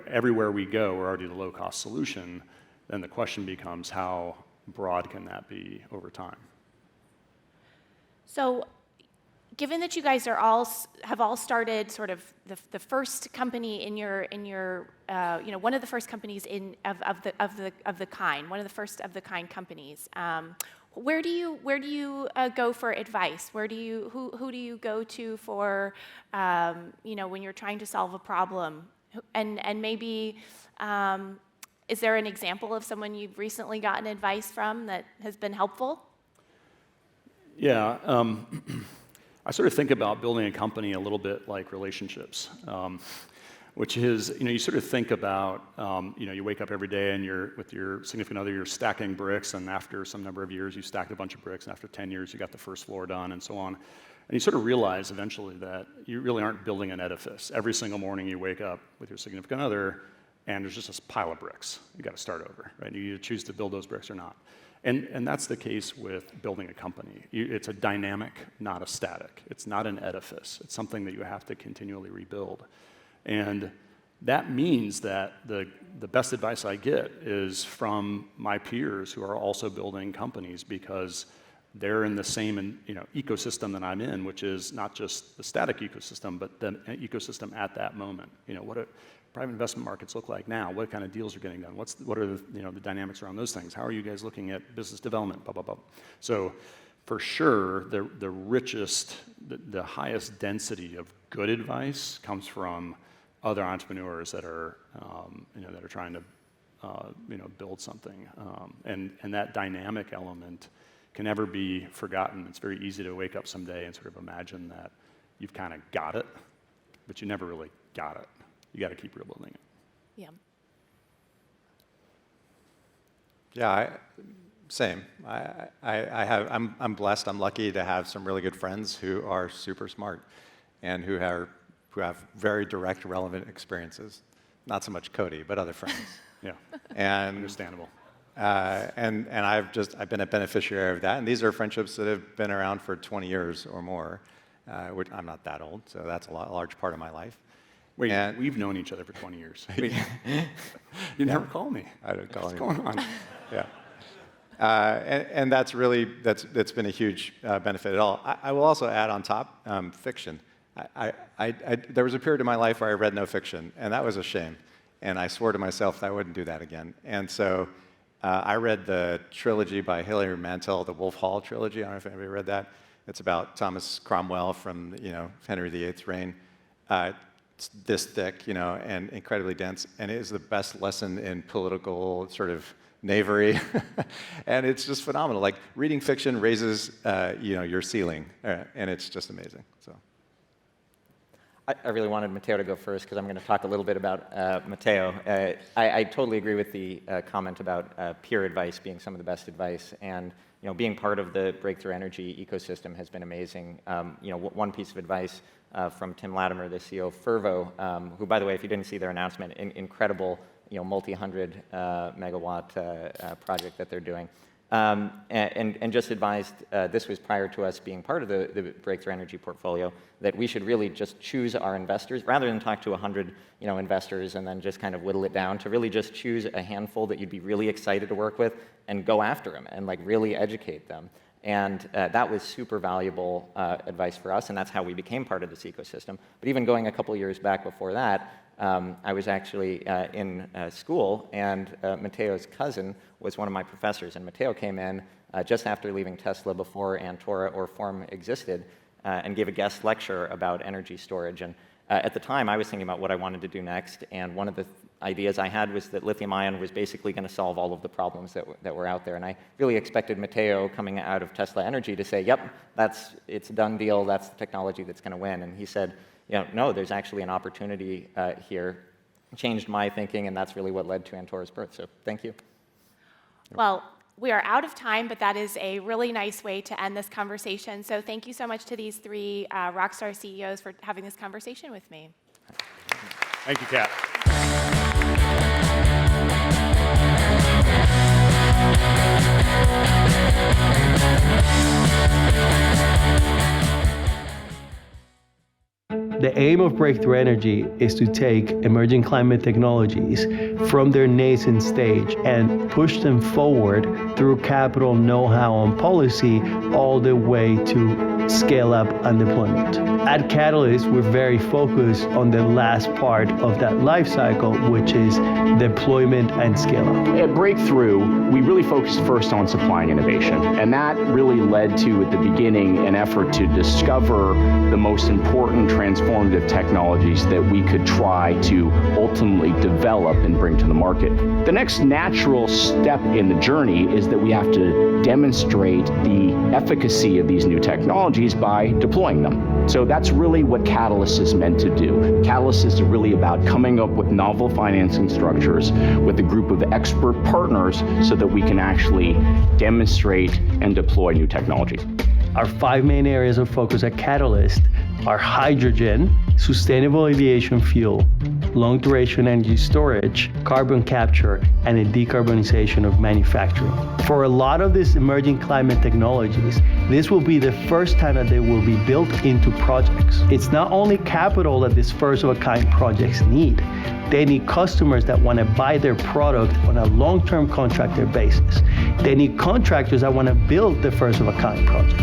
everywhere we go, we're already the low-cost solution. Then the question becomes, how broad can that be over time? So, given that you guys have all started sort of the first company in your one of the first companies of the kind, one of the first of the kind companies, where do you go for advice? Who do you go to for when you're trying to solve a problem? And maybe is there an example of someone you've recently gotten advice from that has been helpful? Yeah. I sort of think about building a company a little bit like relationships, which is, you sort of think about, you wake up every day and you're with your significant other, you're stacking bricks, and after some number of years, you stacked a bunch of bricks, and after 10 years, you got the first floor done, and so on. And you sort of realize eventually that you really aren't building an edifice. Every single morning you wake up with your significant other, and there's just this pile of bricks. You got to start over, right? You either choose to build those bricks or not. And that's the case with building a company. It's a dynamic, not a static. It's not an edifice. It's something that you have to continually rebuild. And that means that the best advice I get is from my peers who are also building companies, because they're in the same ecosystem that I'm in, which is not just the static ecosystem, but the ecosystem at that moment. What do private investment markets look like now? What kind of deals are getting done? What are the dynamics around those things? How are you guys looking at business development? Blah blah blah. So, for sure, the richest, the highest density of good advice comes from other entrepreneurs that are that are trying to build something, and that dynamic element can never be forgotten. It's very easy to wake up someday and sort of imagine that you've kind of got it, but you never really got it. You got to keep rebuilding it. Yeah. Yeah, same. I'm blessed. I'm lucky to have some really good friends who are super smart and who have very direct, relevant experiences. Not so much Cody, but other friends. Yeah. And understandable. And I've been a beneficiary of that. And these are friendships that have been around for 20 years or more. Which I'm not that old, so that's a large part of my life. Wait, we've known each other for 20 years. You never call me. I don't call anyone. What's going on? Yeah. And that's that's been a huge benefit at all. I will also add on top fiction. There was a period in my life where I read no fiction, and that was a shame. And I swore to myself that I wouldn't do that again. And so I read the trilogy by Hilary Mantel, the Wolf Hall trilogy. I don't know if anybody read that. It's about Thomas Cromwell from Henry VIII's reign. It's this thick, and incredibly dense, and it is the best lesson in political sort of knavery, and it's just phenomenal. Like, reading fiction raises, your ceiling, and it's just amazing. So, I really wanted Mateo to go first because I'm going to talk a little bit about Mateo. I totally agree with the comment about peer advice being some of the best advice, and being part of the breakthrough energy ecosystem has been amazing. One piece of advice from Tim Latimer, the CEO of Fervo, who, by the way, if you didn't see their announcement, incredible, multi-hundred megawatt project that they're doing, and just advised, this was prior to us being part of the breakthrough energy portfolio, that we should really just choose our investors rather than talk to 100 investors and then just kind of whittle it down, to really just choose a handful that you'd be really excited to work with and go after them and really educate them. And that was super valuable advice for us, and that's how we became part of this ecosystem. But even going a couple years back before that, I was actually in school, and Mateo's cousin was one of my professors. And Mateo came in just after leaving Tesla, before Antora or Form existed, and gave a guest lecture about energy storage. And at the time, I was thinking about what I wanted to do next, and one of the ideas I had was that lithium-ion was basically going to solve all of the problems that were out there. And I really expected Mateo coming out of Tesla Energy to say, yep, it's a done deal, that's the technology that's going to win. And he said, no, there's actually an opportunity here. Changed my thinking, and that's really what led to Antora's birth. So thank you. Well, we are out of time, but that is a really nice way to end this conversation. So thank you so much to these three rockstar CEOs for having this conversation with me. Thank you, Kat. The aim of Breakthrough Energy is to take emerging climate technologies from their nascent stage and push them forward through capital, know-how, and policy all the way to scale up and deployment. At Catalyst, we're very focused on the last part of that life cycle, which is deployment and scale up. At Breakthrough, we really focused first on supplying innovation, and that really led to, at the beginning, an effort to discover the most important transformative technologies that we could try to ultimately develop and bring to the market. The next natural step in the journey is that we have to demonstrate the efficacy of these new technologies by deploying them. So that's really what Catalyst is meant to do. Catalyst is really about coming up with novel financing structures with a group of expert partners so that we can actually demonstrate and deploy new technologies. Our 5 main areas of focus at Catalyst are hydrogen, sustainable aviation fuel, long-duration energy storage, carbon capture, and a decarbonization of manufacturing. For a lot of these emerging climate technologies, this will be the first time that they will be built into projects. It's not only capital that these first-of-a-kind projects need. They need customers that want to buy their product on a long-term contracted basis. They need contractors that want to build the first-of-a-kind project.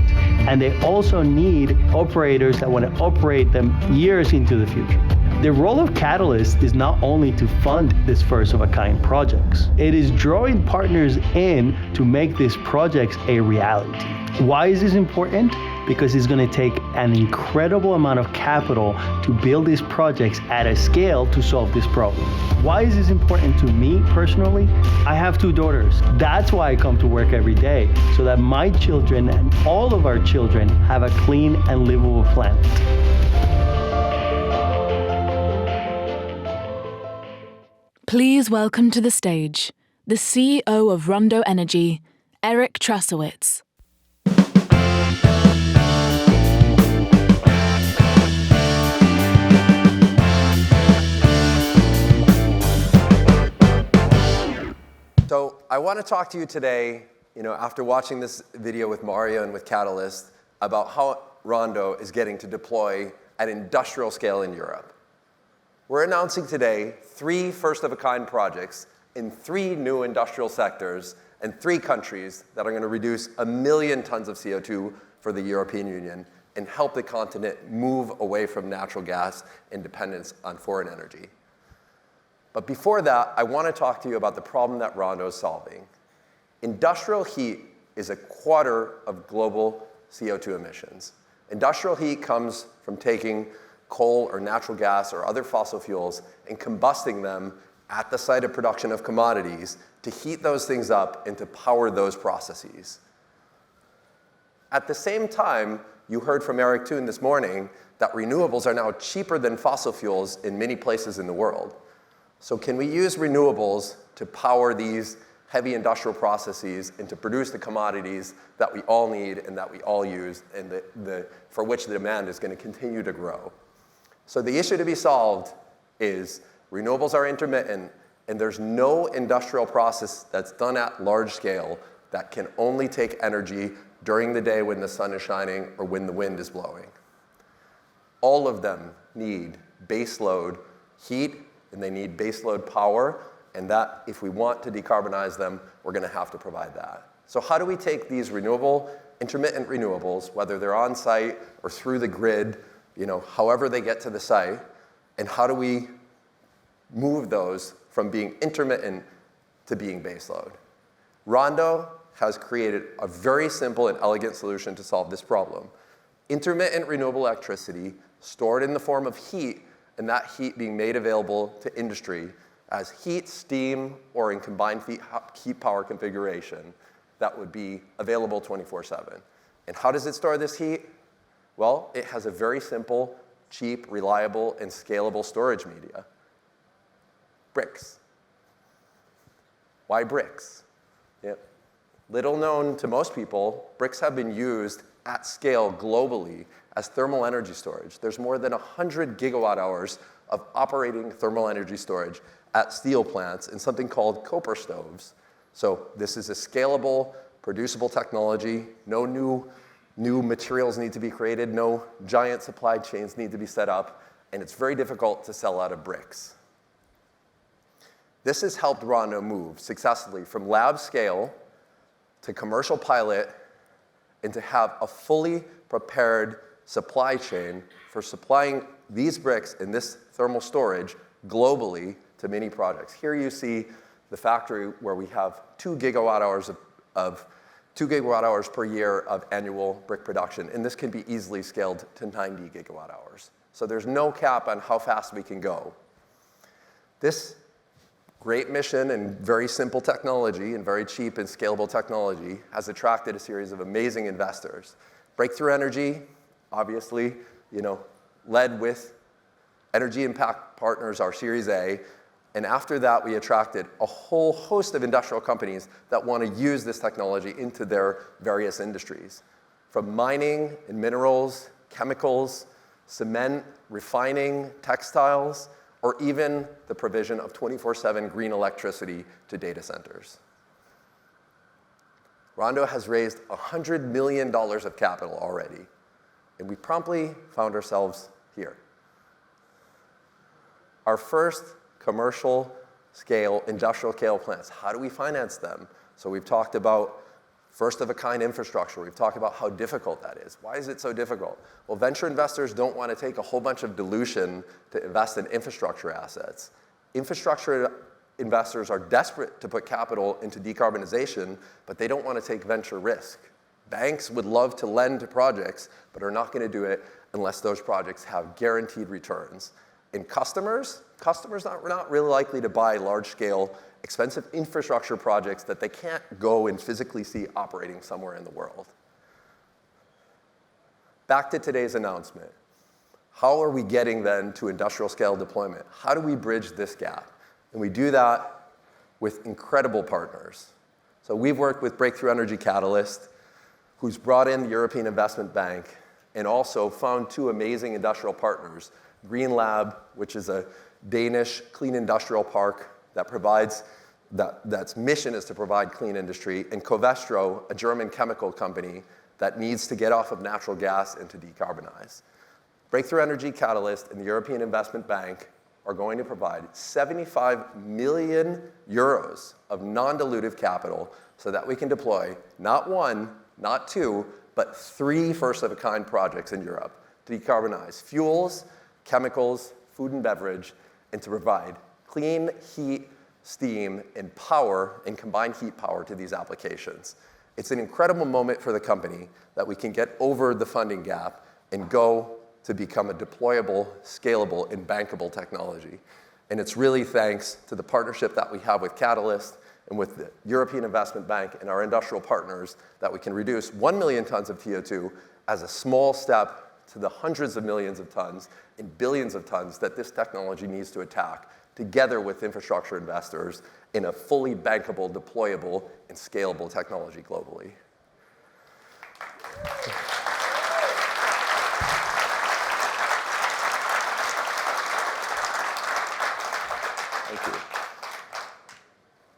And they also need operators that want to operate them years into the future. The role of Catalyst is not only to fund these first-of-a-kind projects. It is drawing partners in to make these projects a reality. Why is this important? Because it's going to take an incredible amount of capital to build these projects at a scale to solve this problem. Why is this important to me personally? I have 2 daughters. That's why I come to work every day, so that my children and all of our children have a clean and livable planet. Please welcome to the stage the CEO of Rondo Energy, Eric Trusiewicz. So I want to talk to you today, after watching this video with Mario and with Catalyst, about how Rondo is getting to deploy at industrial scale in Europe. We're announcing today 3 first-of-a-kind projects in 3 new industrial sectors and 3 countries that are going to reduce 1 million tons of CO2 for the European Union and help the continent move away from natural gas and dependence on foreign energy. But before that, I want to talk to you about the problem that Rondo is solving. Industrial heat is 1/4 of global CO2 emissions. Industrial heat comes from taking coal or natural gas or other fossil fuels and combusting them at the site of production of commodities to heat those things up and to power those processes. At the same time, you heard from Eric Toon this morning that renewables are now cheaper than fossil fuels in many places in the world. So can we use renewables to power these heavy industrial processes and to produce the commodities that we all need and that we all use and for which the demand is going to continue to grow? So the issue to be solved is renewables are intermittent and there's no industrial process that's done at large scale that can only take energy during the day when the sun is shining or when the wind is blowing. All of them need baseload heat and they need baseload power, and that, if we want to decarbonize them, we're going to have to provide that. So how do we take these intermittent renewables, whether they're on site or through the grid, however they get to the site, and how do we move those from being intermittent to being baseload? Rondo has created a very simple and elegant solution to solve this problem. Intermittent renewable electricity stored in the form of heat, and that heat being made available to industry as heat, steam, or in combined heat power configuration that would be available 24/7. And how does it store this heat? Well, it has a very simple, cheap, reliable, and scalable storage media. Bricks. Why bricks? Yep. Little known to most people, bricks have been used at scale globally as thermal energy storage. There's more than 100 gigawatt hours of operating thermal energy storage at steel plants in something called copper stoves. So this is a scalable, producible technology. No new materials need to be created. No giant supply chains need to be set up. And it's very difficult to sell out of bricks. This has helped Rondo move successfully from lab scale to commercial pilot and to have a fully prepared supply chain for supplying these bricks and this thermal storage globally to many projects. Here you see the factory where we have 2 gigawatt hours per year of annual brick production, and this can be easily scaled to 90 gigawatt hours. So there's no cap on how fast we can go. This great mission and very simple technology and very cheap and scalable technology has attracted a series of amazing investors. Breakthrough Energy, obviously, led with Energy Impact Partners, our Series A. And after that, we attracted a whole host of industrial companies that want to use this technology into their various industries, from mining and minerals, chemicals, cement, refining, textiles, or even the provision of 24/7 green electricity to data centers. Rondo has raised $100 million of capital already, and we promptly found ourselves here. Our first commercial scale, industrial scale plants. How do we finance them? So we've talked about first-of-a-kind infrastructure. We've talked about how difficult that is. Why is it so difficult? Well, venture investors don't want to take a whole bunch of dilution to invest in infrastructure assets. Infrastructure investors are desperate to put capital into decarbonization, but they don't want to take venture risk. Banks would love to lend to projects, but are not going to do it unless those projects have guaranteed returns. And customers are not really likely to buy large-scale, expensive infrastructure projects that they can't go and physically see operating somewhere in the world. Back to today's announcement. How are we getting then to industrial scale deployment? How do we bridge this gap? And we do that with incredible partners. So we've worked with Breakthrough Energy Catalyst, who's brought in the European Investment Bank, and also found 2 amazing industrial partners, Green Lab, which is a Danish clean industrial park that's mission is to provide clean industry, and Covestro, a German chemical company that needs to get off of natural gas and to decarbonize. Breakthrough Energy Catalyst and the European Investment Bank are going to provide 75 million euros of non-dilutive capital so that we can deploy not 1, not 2, but 3 first-of-a-kind projects in Europe to decarbonize fuels, chemicals, food and beverage, and to provide clean heat, steam, and power, and combined heat power to these applications. It's an incredible moment for the company that we can get over the funding gap and go to become a deployable, scalable, and bankable technology. And it's really thanks to the partnership that we have with Catalyst and with the European Investment Bank and our industrial partners that we can reduce 1 million tons of CO2 as a small step to the hundreds of millions of tons and billions of tons that this technology needs to attack, together with infrastructure investors in a fully bankable, deployable, and scalable technology globally. Thank you.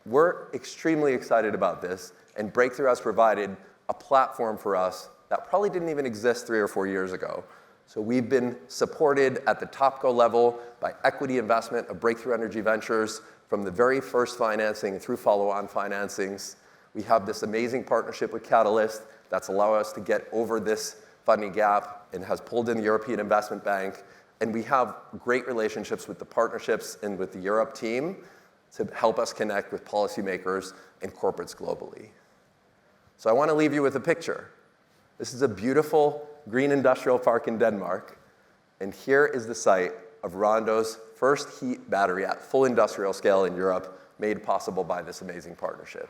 We're extremely excited about this, and Breakthrough has provided a platform for us that probably didn't even exist 3 or 4 years ago. So we've been supported at the topco level by equity investment of Breakthrough Energy Ventures from the very first financing through follow-on financings. We have this amazing partnership with Catalyst that's allowed us to get over this funding gap and has pulled in the European Investment Bank. And we have great relationships with the partnerships and with the Europe team to help us connect with policymakers and corporates globally. So I want to leave you with a picture. This is a beautiful green industrial park in Denmark, and here is the site of Rondo's first heat battery at full industrial scale in Europe, made possible by this amazing partnership.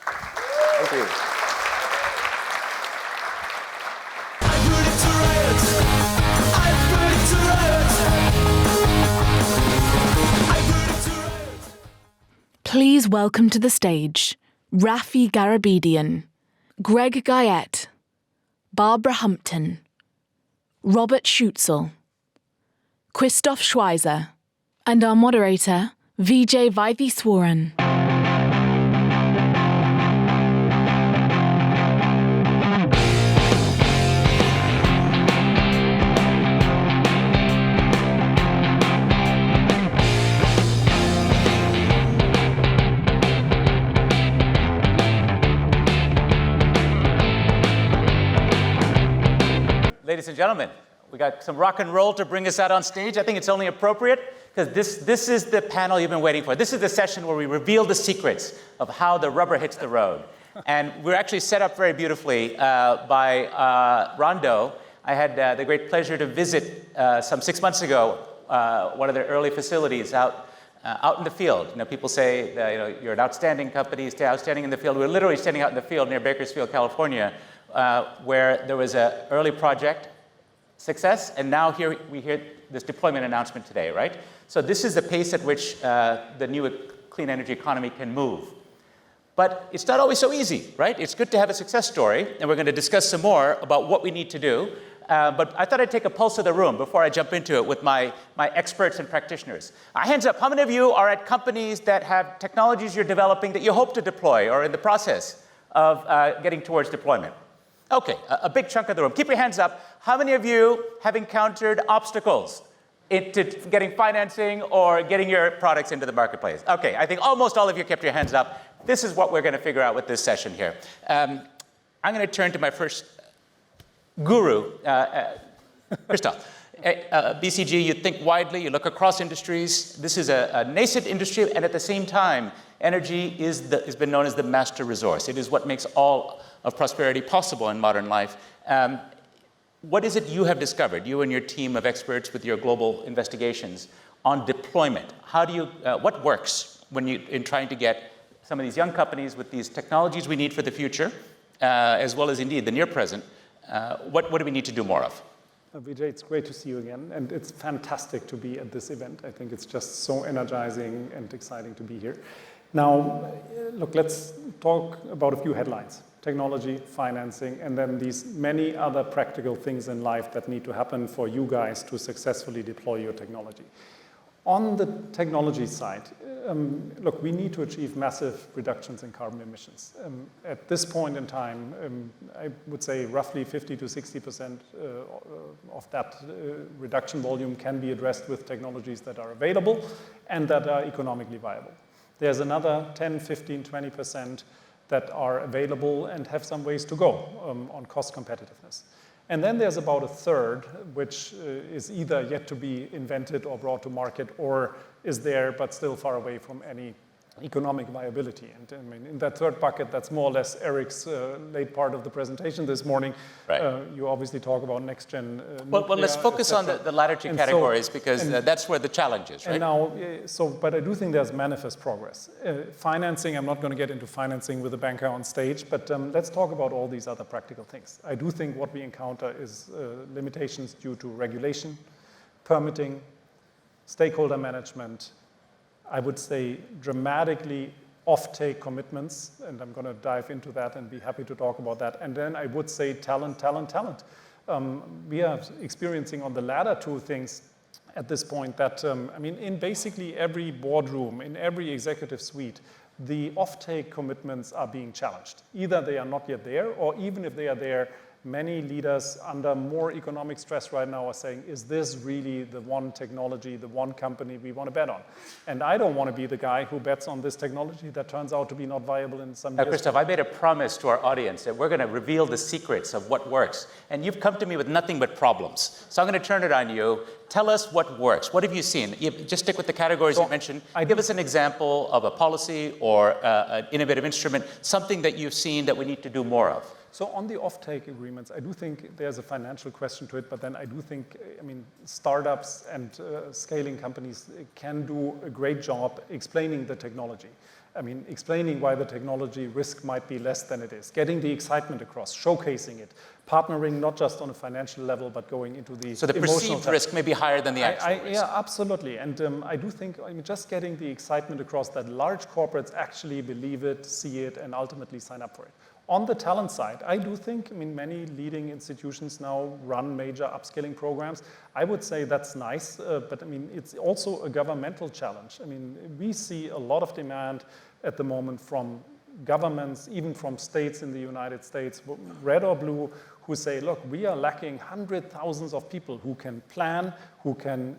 Thank you. Please welcome to the stage Raffi Garabedian, Greg Guyett, Barbara Humpton, Robert Schuetzle, Christoph Schweizer, and our moderator, Vijay Vaitheeswaran. Ladies and gentlemen, we got some rock and roll to bring us out on stage. I think it's only appropriate because this is the panel you've been waiting for. This is the session where we reveal the secrets of how the rubber hits the road. And we're actually set up very beautifully by Rondo. I had the great pleasure to visit some 6 months ago one of their early facilities out in the field. You know, people say that, you're an outstanding company, stay outstanding in the field. We're literally standing out in the field near Bakersfield, California, where there was an early project success, and now here we hear this deployment announcement today, right? So this is the pace at which the new clean energy economy can move. But it's not always so easy, right? It's good to have a success story, and we're going to discuss some more about what we need to do. But I thought I'd take a pulse of the room before I jump into it with my experts and practitioners. Hands up, how many of you are at companies that have technologies you're developing that you hope to deploy or in the process of getting towards deployment? Okay, a big chunk of the room. Keep your hands up. How many of you have encountered obstacles into getting financing or getting your products into the marketplace? Okay, I think almost all of you kept your hands up. This is what we're going to figure out with this session here. I'm going to turn to my first guru, Christoph. BCG, you think widely, you look across industries. This is a nascent industry, and at the same time, energy has been known as the master resource. It is what makes all of prosperity possible in modern life. What is it you have discovered, you and your team of experts with your global investigations, on deployment? How do you, what works when in trying to get some of these young companies with these technologies we need for the future, as well as indeed the near present, what do we need to do more of? Vijay, it's great to see you again, and it's fantastic to be at this event. I think it's just so energizing and exciting to be here. Now, look, let's talk about a few headlines. Technology, financing, and then these many other practical things in life that need to happen for you guys to successfully deploy your technology. On the technology side, look, we need to achieve massive reductions in carbon emissions. At this point in time, I would say roughly 50 to 60% of that reduction volume can be addressed with technologies that are available and that are economically viable. There's another 10, 15, 20% that are available and have some ways to go on cost competitiveness. And then there's about a third, which is either yet to be invented or brought to market, or is there but still far away from any economic viability. And I mean, in that third bucket, that's more or less Eric's late part of the presentation this morning. Right. You obviously talk about next-gen well, let's focus on the latter two categories, because that's where the challenge is, right? And now, but I do think there's manifest progress. Financing, I'm not going to get into financing with a banker on stage, but let's talk about all these other practical things. I do think what we encounter is limitations due to regulation, permitting, stakeholder management, I would say dramatically off-take commitments, and I'm going to dive into that and be happy to talk about that. And then I would say talent. We are experiencing on the latter two things at this point that, I mean, in basically every boardroom, in every executive suite, the off-take commitments are being challenged. Either they are not yet there, or even if they are there, many leaders under more economic stress right now are saying, is this really the one technology, the one company we want to bet on? And I don't want to be the guy who bets on this technology that turns out to be not viable in some years. Christoph, I made a promise to our audience that we're going to reveal the secrets of what works. And you've come to me with nothing but problems. So I'm going to turn it on you. Tell us what works. What have you seen? Just stick with the categories you mentioned. Give us an example of a policy or an innovative instrument, something that you've seen that we need to do more of. So on the offtake agreements, I do think there's a financial question to it, but then I do think, startups and scaling companies can do a great job explaining the technology. Explaining why the technology risk might be less than it is, getting the excitement across, showcasing it, partnering not just on a financial level, but going into the So the perceived risk may be higher than the actual risk. Yeah, absolutely. And I do think just getting the excitement across that large corporates actually believe it, see it, and ultimately sign up for it. On the talent side, I do think, many leading institutions now run major upskilling programs. I would say that's nice, but it's also a governmental challenge. We see a lot of demand at the moment from governments, even from states in the United States, red or blue, who say, look, we are lacking hundreds of thousands of people who can plan, who can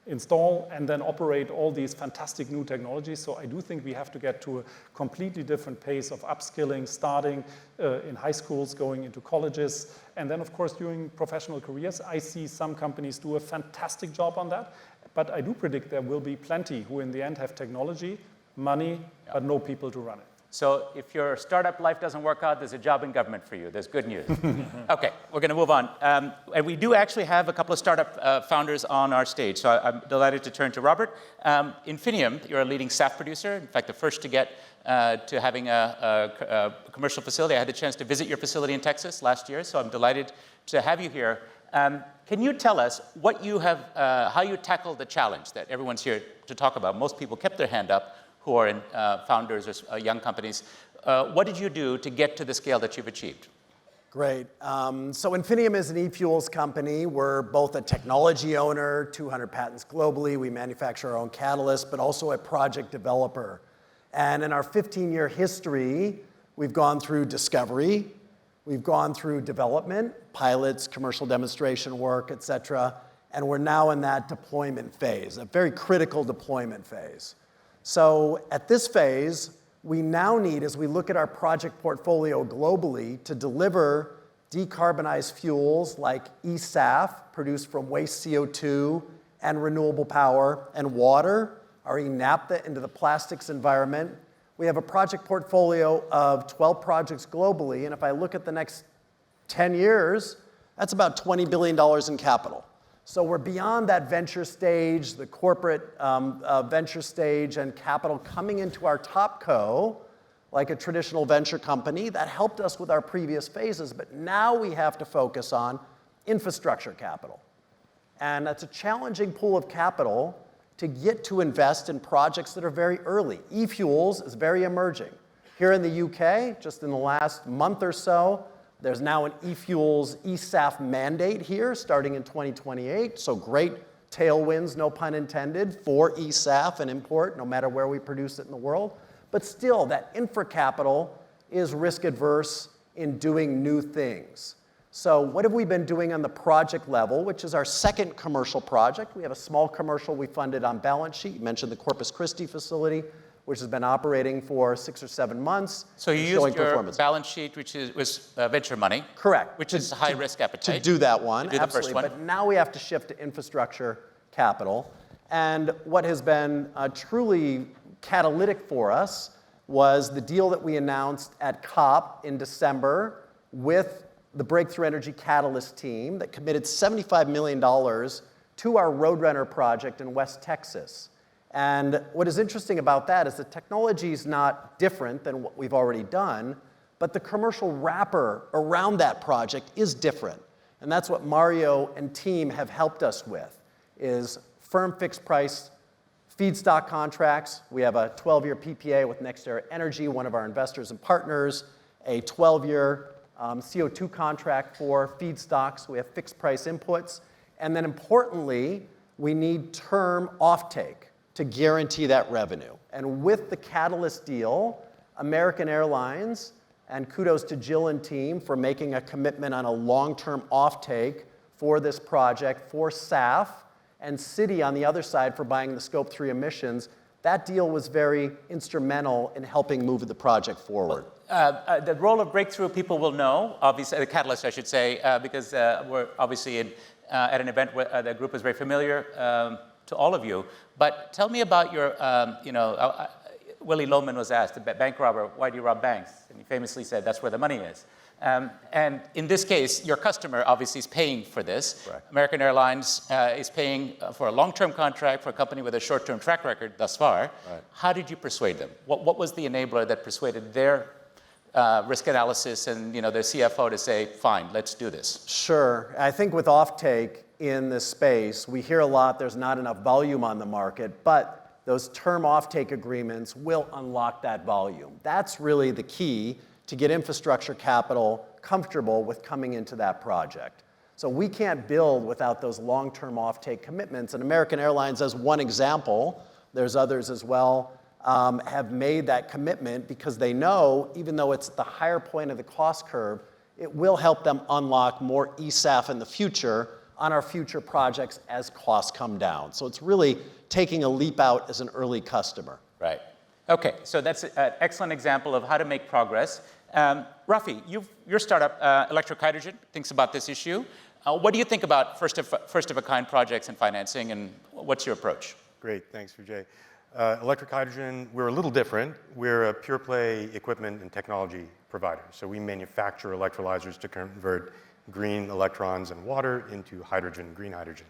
install and then operate all these fantastic new technologies. So I do think we have to get to a completely different pace of upskilling, starting in high schools, going into colleges, and then of course during professional careers. I see some companies do a fantastic job on that, but I do predict there will be plenty who in the end have technology, money, but no people to run it. So if your startup life doesn't work out, there's a job in government for you. There's good news. Okay, we're going to move on. And we do actually have a couple of startup founders on our stage. So I'm delighted to turn to Robert. Infinium, you're a leading SAF producer. In fact, the first to get to having a commercial facility. I had the chance to visit your facility in Texas last year, so I'm delighted to have you here. Can you tell us what you have, how you tackled the challenge that everyone's here to talk about? Most people kept their hand up who are in founders or young companies. What did you do to get to the scale that you've achieved? Great. So Infinium is an e-fuels company. We're both a technology owner, 200 patents globally. We manufacture our own catalyst, but also a project developer. And in our 15-year history, we've gone through discovery, we've gone through development, pilots, commercial demonstration work, et cetera, and we're now in that deployment phase, a very critical deployment phase. So at this phase, we now need, as we look at our project portfolio globally, to deliver decarbonized fuels like eSAF, produced from waste CO2 and renewable power, and water, our eNaphtha, into the plastics environment. We have a project portfolio of 12 projects globally, and if I look at the next 10 years, that's about $20 billion in capital. So we're beyond that venture stage, the corporate venture stage, and capital coming into our top co, like a traditional venture company. That helped us with our previous phases, but now we have to focus on infrastructure capital. And that's a challenging pool of capital to get to invest in projects that are very early. E-fuels is very emerging. Here in the UK, just in the last month or so, there's now an e-fuels eSAF mandate here starting in 2028. So great tailwinds, no pun intended, for eSAF and import, no matter where we produce it in the world. But still, that infra capital is risk adverse in doing new things. So what have we been doing on the project level, which is our second commercial project? We have a small commercial we funded on balance sheet. You mentioned the Corpus Christi facility, which has been operating for 6 or 7 months. So you used your balance sheet, which was venture money. Correct. Which is high risk appetite. To do that one, absolutely. The first one. But now we have to shift to infrastructure capital. And what has been truly catalytic for us was the deal that we announced at COP in December with the Breakthrough Energy Catalyst team that committed $75 million to our Roadrunner project in West Texas. And what is interesting about that is the technology is not different than what we've already done, but the commercial wrapper around that project is different. And that's what Mario and team have helped us with, is firm fixed price feedstock contracts. We have a 12-year PPA with NextEra Energy, one of our investors and partners, a 12-year CO2 contract for feedstocks. We have fixed price inputs. And then importantly, we need term offtake to guarantee that revenue. And with the Catalyst deal, American Airlines, and kudos to Jill and team for making a commitment on a long-term offtake for this project for SAF, and Citi on the other side for buying the Scope 3 emissions, that deal was very instrumental in helping move the project forward. The role of Breakthrough people will know, obviously, the Catalyst, I should say, because we're obviously at an event where the group is very familiar to all of you. But tell me about your, Willie Loman was asked, the bank robber, why do you rob banks? And he famously said, that's where the money is. And in this case, your customer obviously is paying for this. Right. American Airlines is paying for a long-term contract for a company with a short-term track record thus far. Right. How did you persuade them? What was the enabler that persuaded their risk analysis and their CFO to say, fine, let's do this? Sure. I think with offtake in this space, we hear a lot there's not enough volume on the market, but those term offtake agreements will unlock that volume. That's really the key to get infrastructure capital comfortable with coming into that project. So we can't build without those long-term offtake commitments. And American Airlines, as one example, there's others as well, have made that commitment because they know, even though it's the higher point of the cost curve, it will help them unlock more ESAF in the future on our future projects as costs come down. So it's really taking a leap out as an early customer. Right. Okay, so that's an excellent example of how to make progress. Raffi, your startup, Electric Hydrogen, thinks about this issue. What do you think about first-of-a-kind projects and financing, and what's your approach? Great, thanks, Vijay. Electric Hydrogen, we're a little different. We're a pure-play equipment and technology provider. So we manufacture electrolyzers to convert green electrons and water into hydrogen, green hydrogen.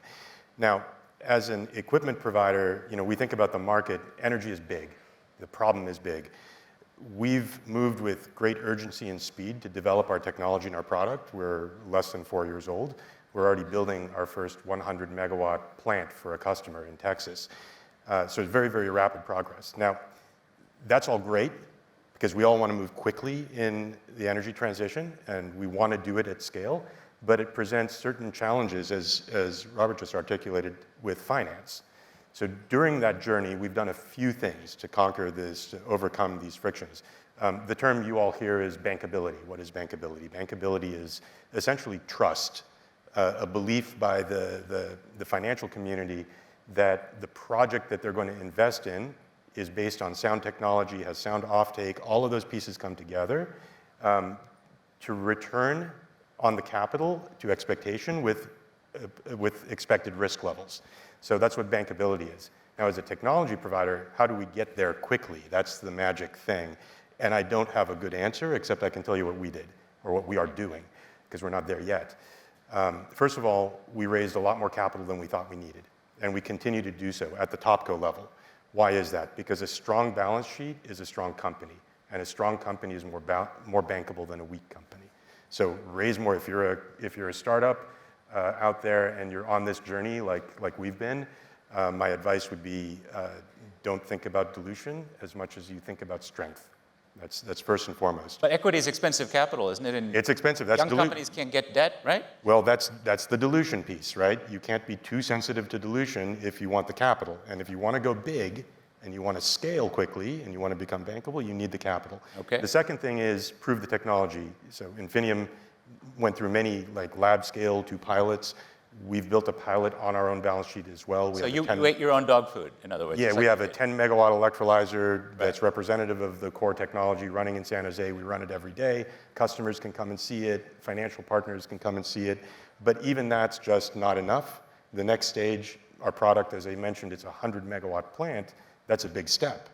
Now, as an equipment provider, we think about the market. Energy is big. The problem is big. We've moved with great urgency and speed to develop our technology and our product. We're less than 4 years old. We're already building our first 100 megawatt plant for a customer in Texas. So it's very, very rapid progress. Now, that's all great because we all want to move quickly in the energy transition and we want to do it at scale, but it presents certain challenges as Robert just articulated with finance. So during that journey, we've done a few things to conquer this, to overcome these frictions. The term you all hear is bankability. What is bankability? Bankability is essentially trust, a belief by the financial community that the project that they're going to invest in is based on sound technology, has sound offtake, all of those pieces come together to return on the capital to expectation with expected risk levels. So that's what bankability is. Now, as a technology provider, how do we get there quickly? That's the magic thing. And I don't have a good answer, except I can tell you what we did, or what we are doing, because we're not there yet. First of all, we raised a lot more capital than we thought we needed, and we continue to do so at the topco level. Why is that? Because a strong balance sheet is a strong company, and a strong company is more bankable than a weak company. So raise more. If you're a startup out there and you're on this journey like we've been, my advice would be don't think about dilution as much as you think about strength. That's first and foremost. But equity is expensive capital, isn't it? And it's expensive. That's young companies can't get debt, right? Well, that's the dilution piece, right? You can't be too sensitive to dilution if you want the capital. And if you want to go big and you want to scale quickly and you want to become bankable, you need the capital. Okay. The second thing is prove the technology. So Infinium went through many lab scale to pilots. We've built a pilot on our own balance sheet as well. So you ate your own dog food, in other words. Yeah, we have a 10 megawatt electrolyzer that's representative of the core technology running in San Jose. We run it every day. Customers can come and see it. Financial partners can come and see it. But even that's just not enough. The next stage, our product, as I mentioned, it's a 100 megawatt plant. That's a big step.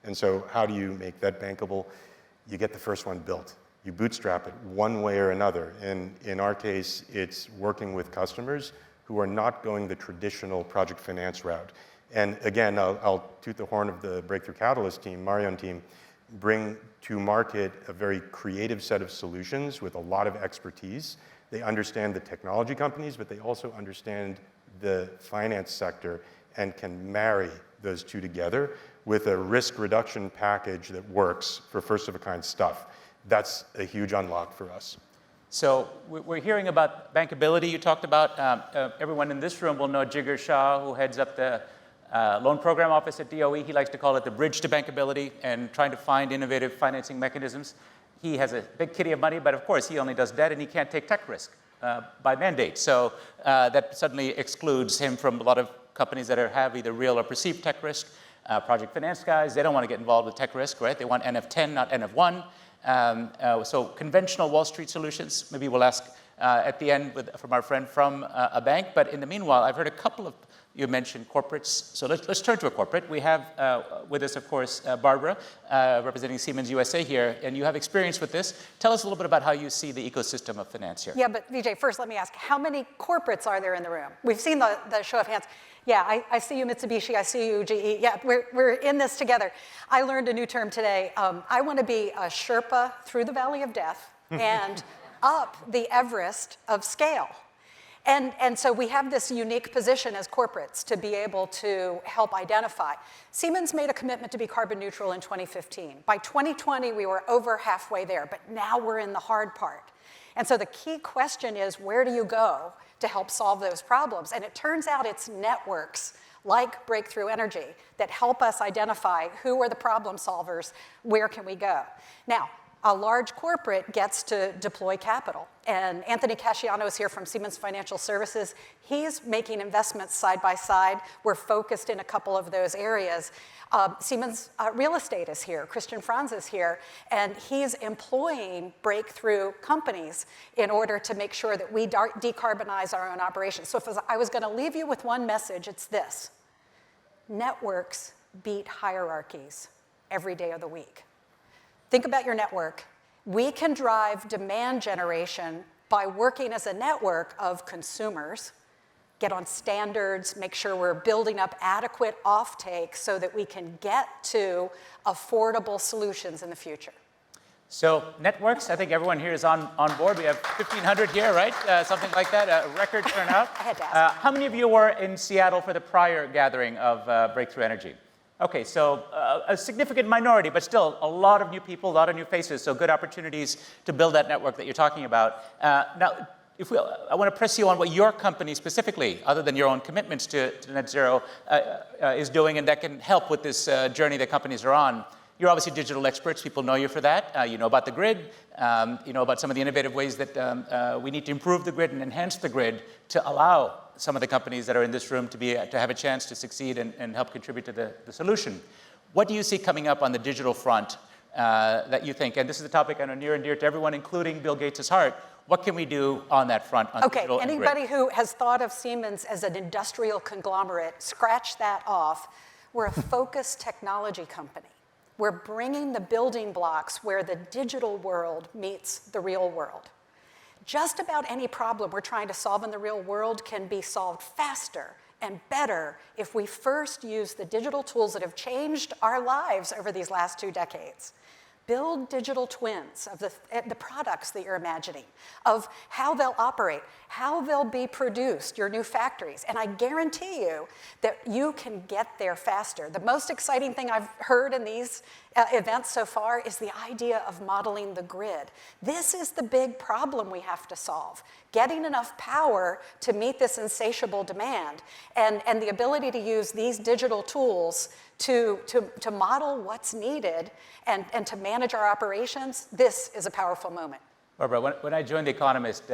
And so how do you make that bankable? You get the first one built. You bootstrap it one way or another. And in our case, it's working with customers who are not going the traditional project finance route. And again, I'll toot the horn of the Breakthrough Catalyst team, Marion team, bring to market a very creative set of solutions with a lot of expertise. They understand the technology companies, but they also understand the finance sector and can marry those two together with a risk reduction package that works for first-of-a-kind stuff. That's a huge unlock for us. So we're hearing about bankability you talked about. Everyone in this room will know Jigar Shah, who heads up the loan program office at DOE. He likes to call it the bridge to bankability and trying to find innovative financing mechanisms. He has a big kitty of money, but of course he only does debt and he can't take tech risk by mandate. So that suddenly excludes him from a lot of companies that have either real or perceived tech risk. Project finance guys, they don't want to get involved with tech risk, right? They want NF10, not NF1. So conventional Wall Street solutions, maybe we'll ask at the end from our friend from a bank. But in the meanwhile, I've heard a couple of, you mentioned corporates. So let's turn to a corporate. We have with us, of course, Barbara, representing Siemens USA here, and you have experience with this. Tell us a little bit about how you see the ecosystem of finance here. Yeah, but Vijay, first let me ask, how many corporates are there in the room? We've seen the show of hands. Yeah, I see you, Mitsubishi. I see you, GE. Yeah, we're in this together. I learned a new term today. I want to be a Sherpa through the Valley of Death and up the Everest of scale. And so we have this unique position as corporates to be able to help identify. Siemens made a commitment to be carbon neutral in 2015. By 2020, we were over halfway there, but now we're in the hard part. And so the key question is, where do you go to help solve those problems? And it turns out it's networks like Breakthrough Energy that help us identify who are the problem solvers, where can we go. Now, a large corporate gets to deploy capital. And Anthony Casciano is here from Siemens Financial Services. He's making investments side by side. We're focused in a couple of those areas. Siemens Real Estate is here. Christian Franz is here. And he's employing breakthrough companies in order to make sure that we decarbonize our own operations. So if I was going to leave you with one message, it's this. Networks beat hierarchies every day of the week. Think about your network. We can drive demand generation by working as a network of consumers, get on standards, make sure we're building up adequate offtake so that we can get to affordable solutions in the future. So networks, I think everyone here is on board. We have 1,500 here, right? Something like that, a record turnout. I had to ask. How many of you were in Seattle for the prior gathering of Breakthrough Energy? Okay, so a significant minority, but still a lot of new people, a lot of new faces, so good opportunities to build that network that you're talking about. Now, I want to press you on what your company specifically, other than your own commitments to net zero, is doing, and that can help with this journey that companies are on. You're obviously digital experts. People know you for that. You know about the grid. You know about some of the innovative ways that we need to improve the grid and enhance the grid to allow some of the companies that are in this room to have a chance to succeed and help contribute to the solution. What do you see coming up on the digital front that you think, and this is a topic I know near and dear to everyone, including Bill Gates' heart, what can we do on that front on digital and grid? Anybody who has thought of Siemens as an industrial conglomerate, scratch that off. We're a focused technology company. We're bringing the building blocks where the digital world meets the real world. Just about any problem we're trying to solve in the real world can be solved faster and better if we first use the digital tools that have changed our lives over these last 2 decades. Build digital twins of the products that you're imagining, of how they'll operate, how they'll be produced, your new factories. And I guarantee you that you can get there faster. The most exciting thing I've heard in these events so far is the idea of modeling the grid. This is the big problem we have to solve. Getting enough power to meet this insatiable demand and the ability to use these digital tools to model what's needed and to manage our operations, this is a powerful moment. Barbara, when I joined The Economist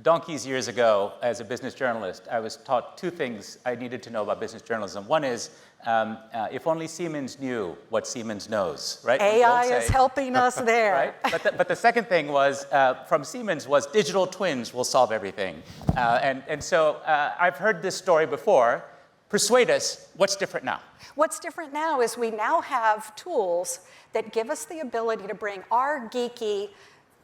donkeys years ago as a business journalist, I was taught 2 things I needed to know about business journalism. One is, if only Siemens knew what Siemens knows, right? AI is helping us there. Right? But the second thing was, from Siemens, was digital twins will solve everything. And so I've heard this story before. Persuade us, what's different now? What's different now is we now have tools that give us the ability to bring our geeky,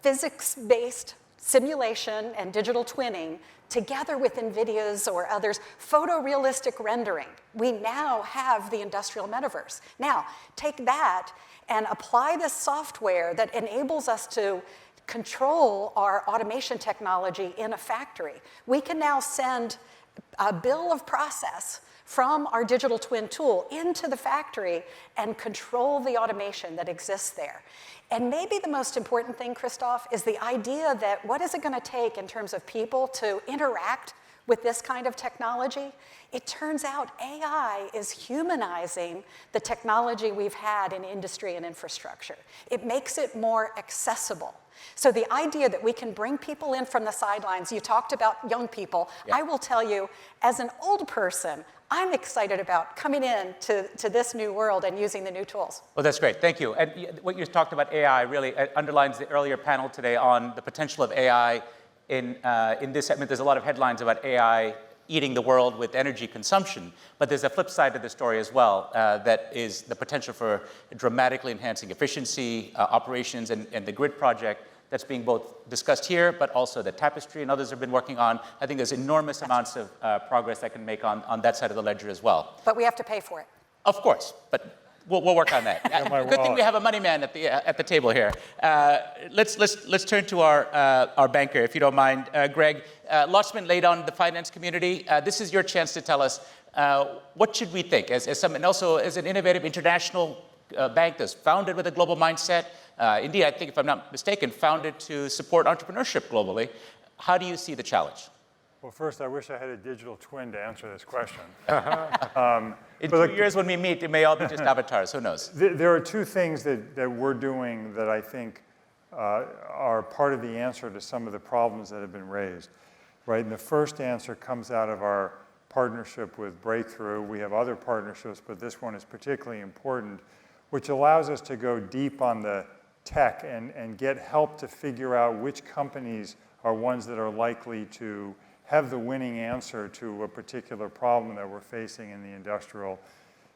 physics-based simulation and digital twinning together with NVIDIA's or others, photorealistic rendering. We now have the industrial metaverse. Now, take that and apply this software that enables us to control our automation technology in a factory. We can now send a bill of process from our digital twin tool into the factory and control the automation that exists there. And maybe the most important thing, Christoph, is the idea that what is it going to take in terms of people to interact with this kind of technology? It turns out AI is humanizing the technology we've had in industry and infrastructure. It makes it more accessible. So the idea that we can bring people in from the sidelines, you talked about young people. Yeah. I will tell you, as an old person, I'm excited about coming in to this new world and using the new tools. Well, that's great. Thank you. And what you talked about AI really underlines the earlier panel today on the potential of AI in this. I mean, there's a lot of headlines about AI eating the world with energy consumption, but there's a flip side to the story as well, that is the potential for dramatically enhancing efficiency, operations, and the grid project that's being both discussed here, but also the Tapestry and others have been working on. I think there's enormous amounts of progress that can make on that side of the ledger as well. But we have to pay for it. Of course, but we'll work on that. Good thing we have a money man at the table here. Let's turn to our banker, if you don't mind, Greg. Lots been laid on the finance community. This is your chance to tell us what should we think and also as an innovative international bank that's founded with a global mindset. Indeed, I think, if I'm not mistaken, founded to support entrepreneurship globally. How do you see the challenge? Well, first, I wish I had a digital twin to answer this question. In 2 years when we meet, it may all be just avatars. Who knows? There are two things that we're doing that I think are part of the answer to some of the problems that have been raised, right? And the first answer comes out of our partnership with Breakthrough. We have other partnerships, but this one is particularly important, which allows us to go deep on the tech and get help to figure out which companies are ones that are likely to have the winning answer to a particular problem that we're facing in the industrial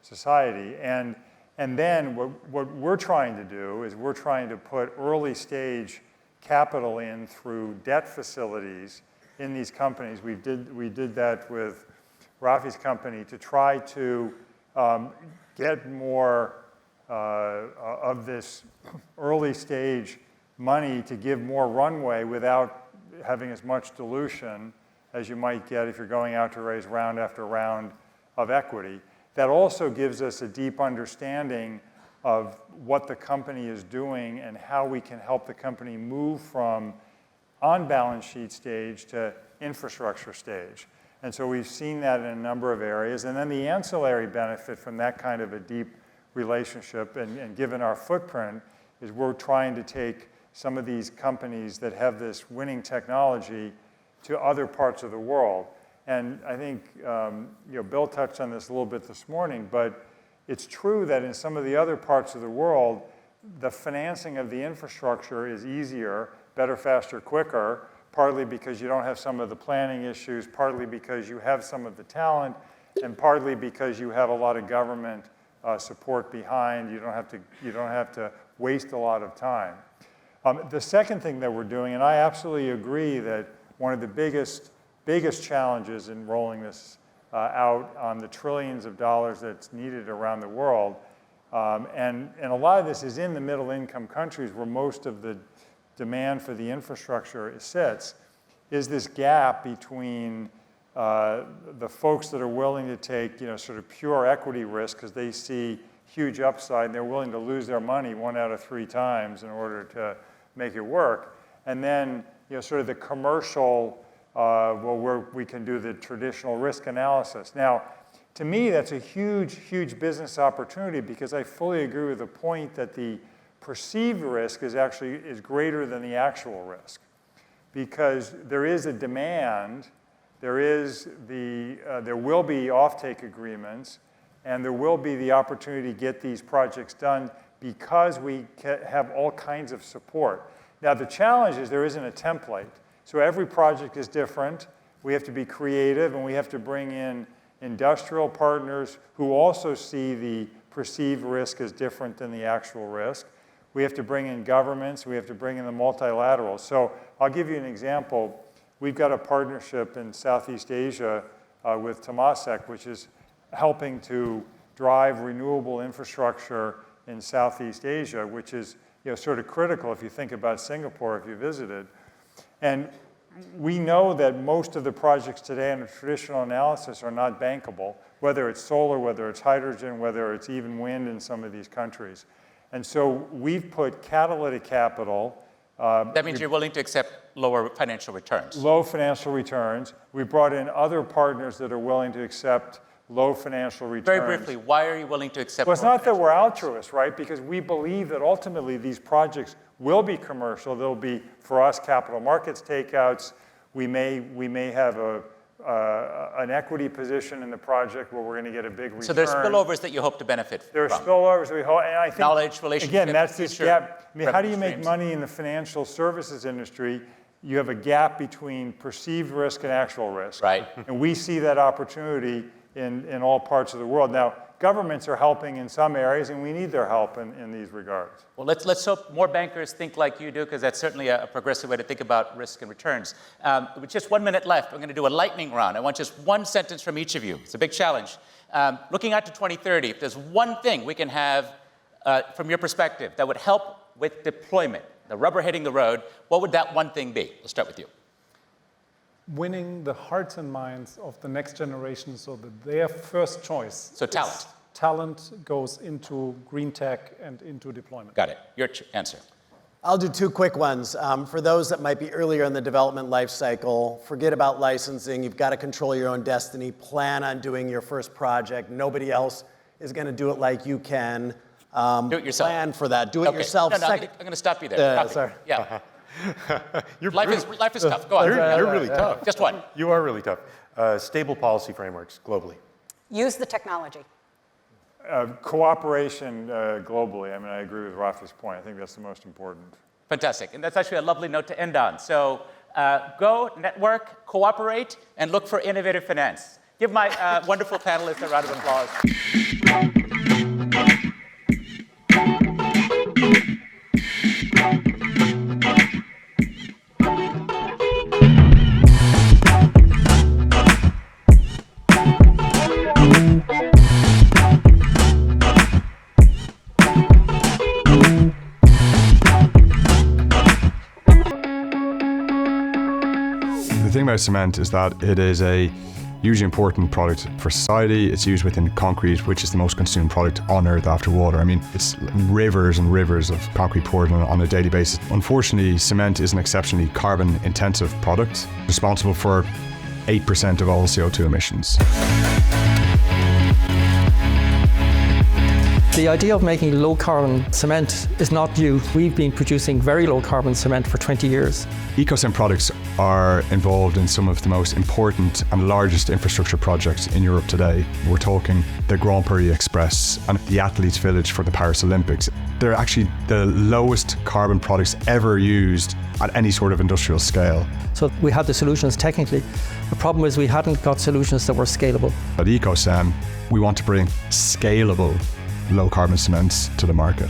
society. And then what we're trying to do is we're trying to put early stage capital in through debt facilities in these companies. We did that with Raffi's company to try to get more of this early stage money to give more runway without having as much dilution as you might get if you're going out to raise round after round of equity. That also gives us a deep understanding of what the company is doing and how we can help the company move from on-balance sheet stage to infrastructure stage. And so we've seen that in a number of areas. And then the ancillary benefit from that kind of a deep relationship, and given our footprint, is we're trying to take some of these companies that have this winning technology to other parts of the world. And I think Bill touched on this a little bit this morning, but it's true that in some of the other parts of the world, the financing of the infrastructure is easier, better, faster, quicker, partly because you don't have some of the planning issues, partly because you have some of the talent, and partly because you have a lot of government support behind. You don't have to waste a lot of time. The second thing that we're doing, and I absolutely agree that one of the biggest challenges in rolling this out on the trillions of dollars that's needed around the world, and a lot of this is in the middle income countries where most of the demand for the infrastructure sits, is this gap between the folks that are willing to take sort of pure equity risk because they see huge upside and they're willing to lose their money 1 out of 3 times in order to make it work, and then sort of the commercial, where we can do the traditional risk analysis. Now, to me, that's a huge, huge business opportunity because I fully agree with the point that the perceived risk is greater than the actual risk, because there is a demand, there will be offtake agreements, and there will be the opportunity to get these projects done because we have all kinds of support. Now, the challenge is there isn't a template. So every project is different. We have to be creative, and we have to bring in industrial partners who also see the perceived risk as different than the actual risk. We have to bring in governments. We have to bring in the multilaterals. So I'll give you an example. We've got a partnership in Southeast Asia with Temasek, which is helping to drive renewable infrastructure in Southeast Asia, which is sort of critical if you think about Singapore, if you visited. And we know that most of the projects today in a traditional analysis are not bankable, whether it's solar, whether it's hydrogen, whether it's even wind in some of these countries. And so we've put catalytic capital. That means you're willing to accept lower financial returns. Low financial returns. We brought in other partners that are willing to accept low financial returns. Very briefly, why are you willing to accept? Well, it's not that we're altruists, right? Because we believe that ultimately these projects will be commercial. There'll be, for us, capital markets takeouts. We may have an equity position in the project where we're going to get a big return. So there's spillovers that you hope to benefit from. There are spillovers we hope, and I think knowledge, relationship. Again, that's this gap. I mean, how do you make money in the financial services industry? you have a gap between perceived risk and actual risk. Right. And we see that opportunity in all parts of the world. Now, governments are helping in some areas, and we need their help in these regards. Well, let's hope more bankers think like you do, because that's certainly a progressive way to think about risk and returns. With just 1 minute left, we're going to do a lightning round. I want just one sentence from each of you. It's a big challenge. Looking out to 2030, if there's one thing we can have from your perspective that would help with deployment, the rubber hitting the road, what would that one thing be? We'll start with you. Winning the hearts and minds of the next generation so that their first choice. So talent. Talent goes into green tech and into deployment. Got it. Your answer. I'll do two quick ones. For those that might be earlier in the development life cycle, forget about licensing. You've got to control your own destiny. Plan on doing your first project. Nobody else is going to do it like you can. Do it yourself. Plan for that. Do it yourself. No, I'm going to stop you there. Sorry. Yeah. Life is tough. Go on. You're really tough. Just one. You are really tough. Stable policy frameworks globally. Use the technology. Cooperation globally. I mean, I agree with Raffi's point. I think that's the most important. Fantastic. And that's actually a lovely note to end on. So go, network, cooperate, and look for innovative finance. Give my wonderful panelists a round of applause. The thing about cement is that it is a hugely important product for society. It's used within concrete, which is the most consumed product on Earth after water. I mean, it's rivers and rivers of concrete poured on a daily basis. Unfortunately, cement is an exceptionally carbon-intensive product, responsible for 8% of all CO2 emissions. The idea of making low-carbon cement is not new. We've been producing very low-carbon cement for 20 years. EcoCem products are involved in some of the most important and largest infrastructure projects in Europe today. We're talking the Grand Paris Express and the Athletes' Village for the Paris Olympics. They're actually the lowest carbon products ever used at any sort of industrial scale. So we had the solutions technically. The problem is we hadn't got solutions that were scalable. At EcoCem, we want to bring scalable low-carbon cements to the market.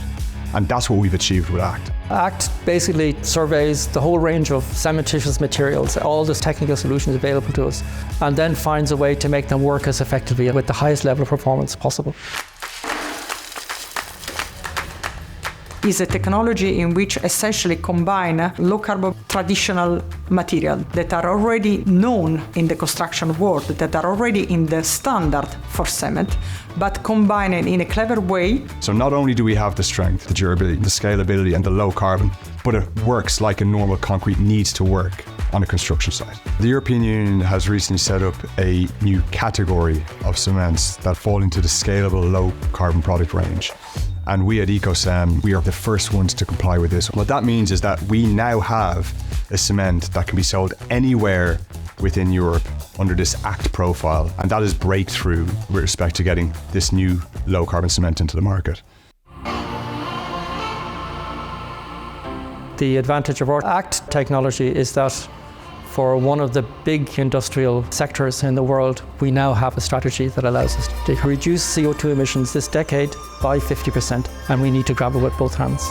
And that's what we've achieved with ACT. ACT basically surveys the whole range of cementitious materials, all the technical solutions available to us, and then finds a way to make them work as effectively with the highest level of performance possible. Is a technology in which essentially combine low-carbon traditional material that are already known in the construction world, that are already in the standard for cement, but combine it in a clever way. So not only do we have the strength, the durability, the scalability, and the low carbon, but it works like a normal concrete needs to work on a construction site. The European Union has recently set up a new category of cements that fall into the scalable low carbon product range. And we at EcoCem, we are the first ones to comply with this. What that means is that we now have a cement that can be sold anywhere within Europe under this ACT profile. And that is breakthrough with respect to getting this new low carbon cement into the market. The advantage of our ACT technology is that for one of the big industrial sectors in the world, we now have a strategy that allows us to reduce CO2 emissions this decade by 50%, and we need to grab it with both hands.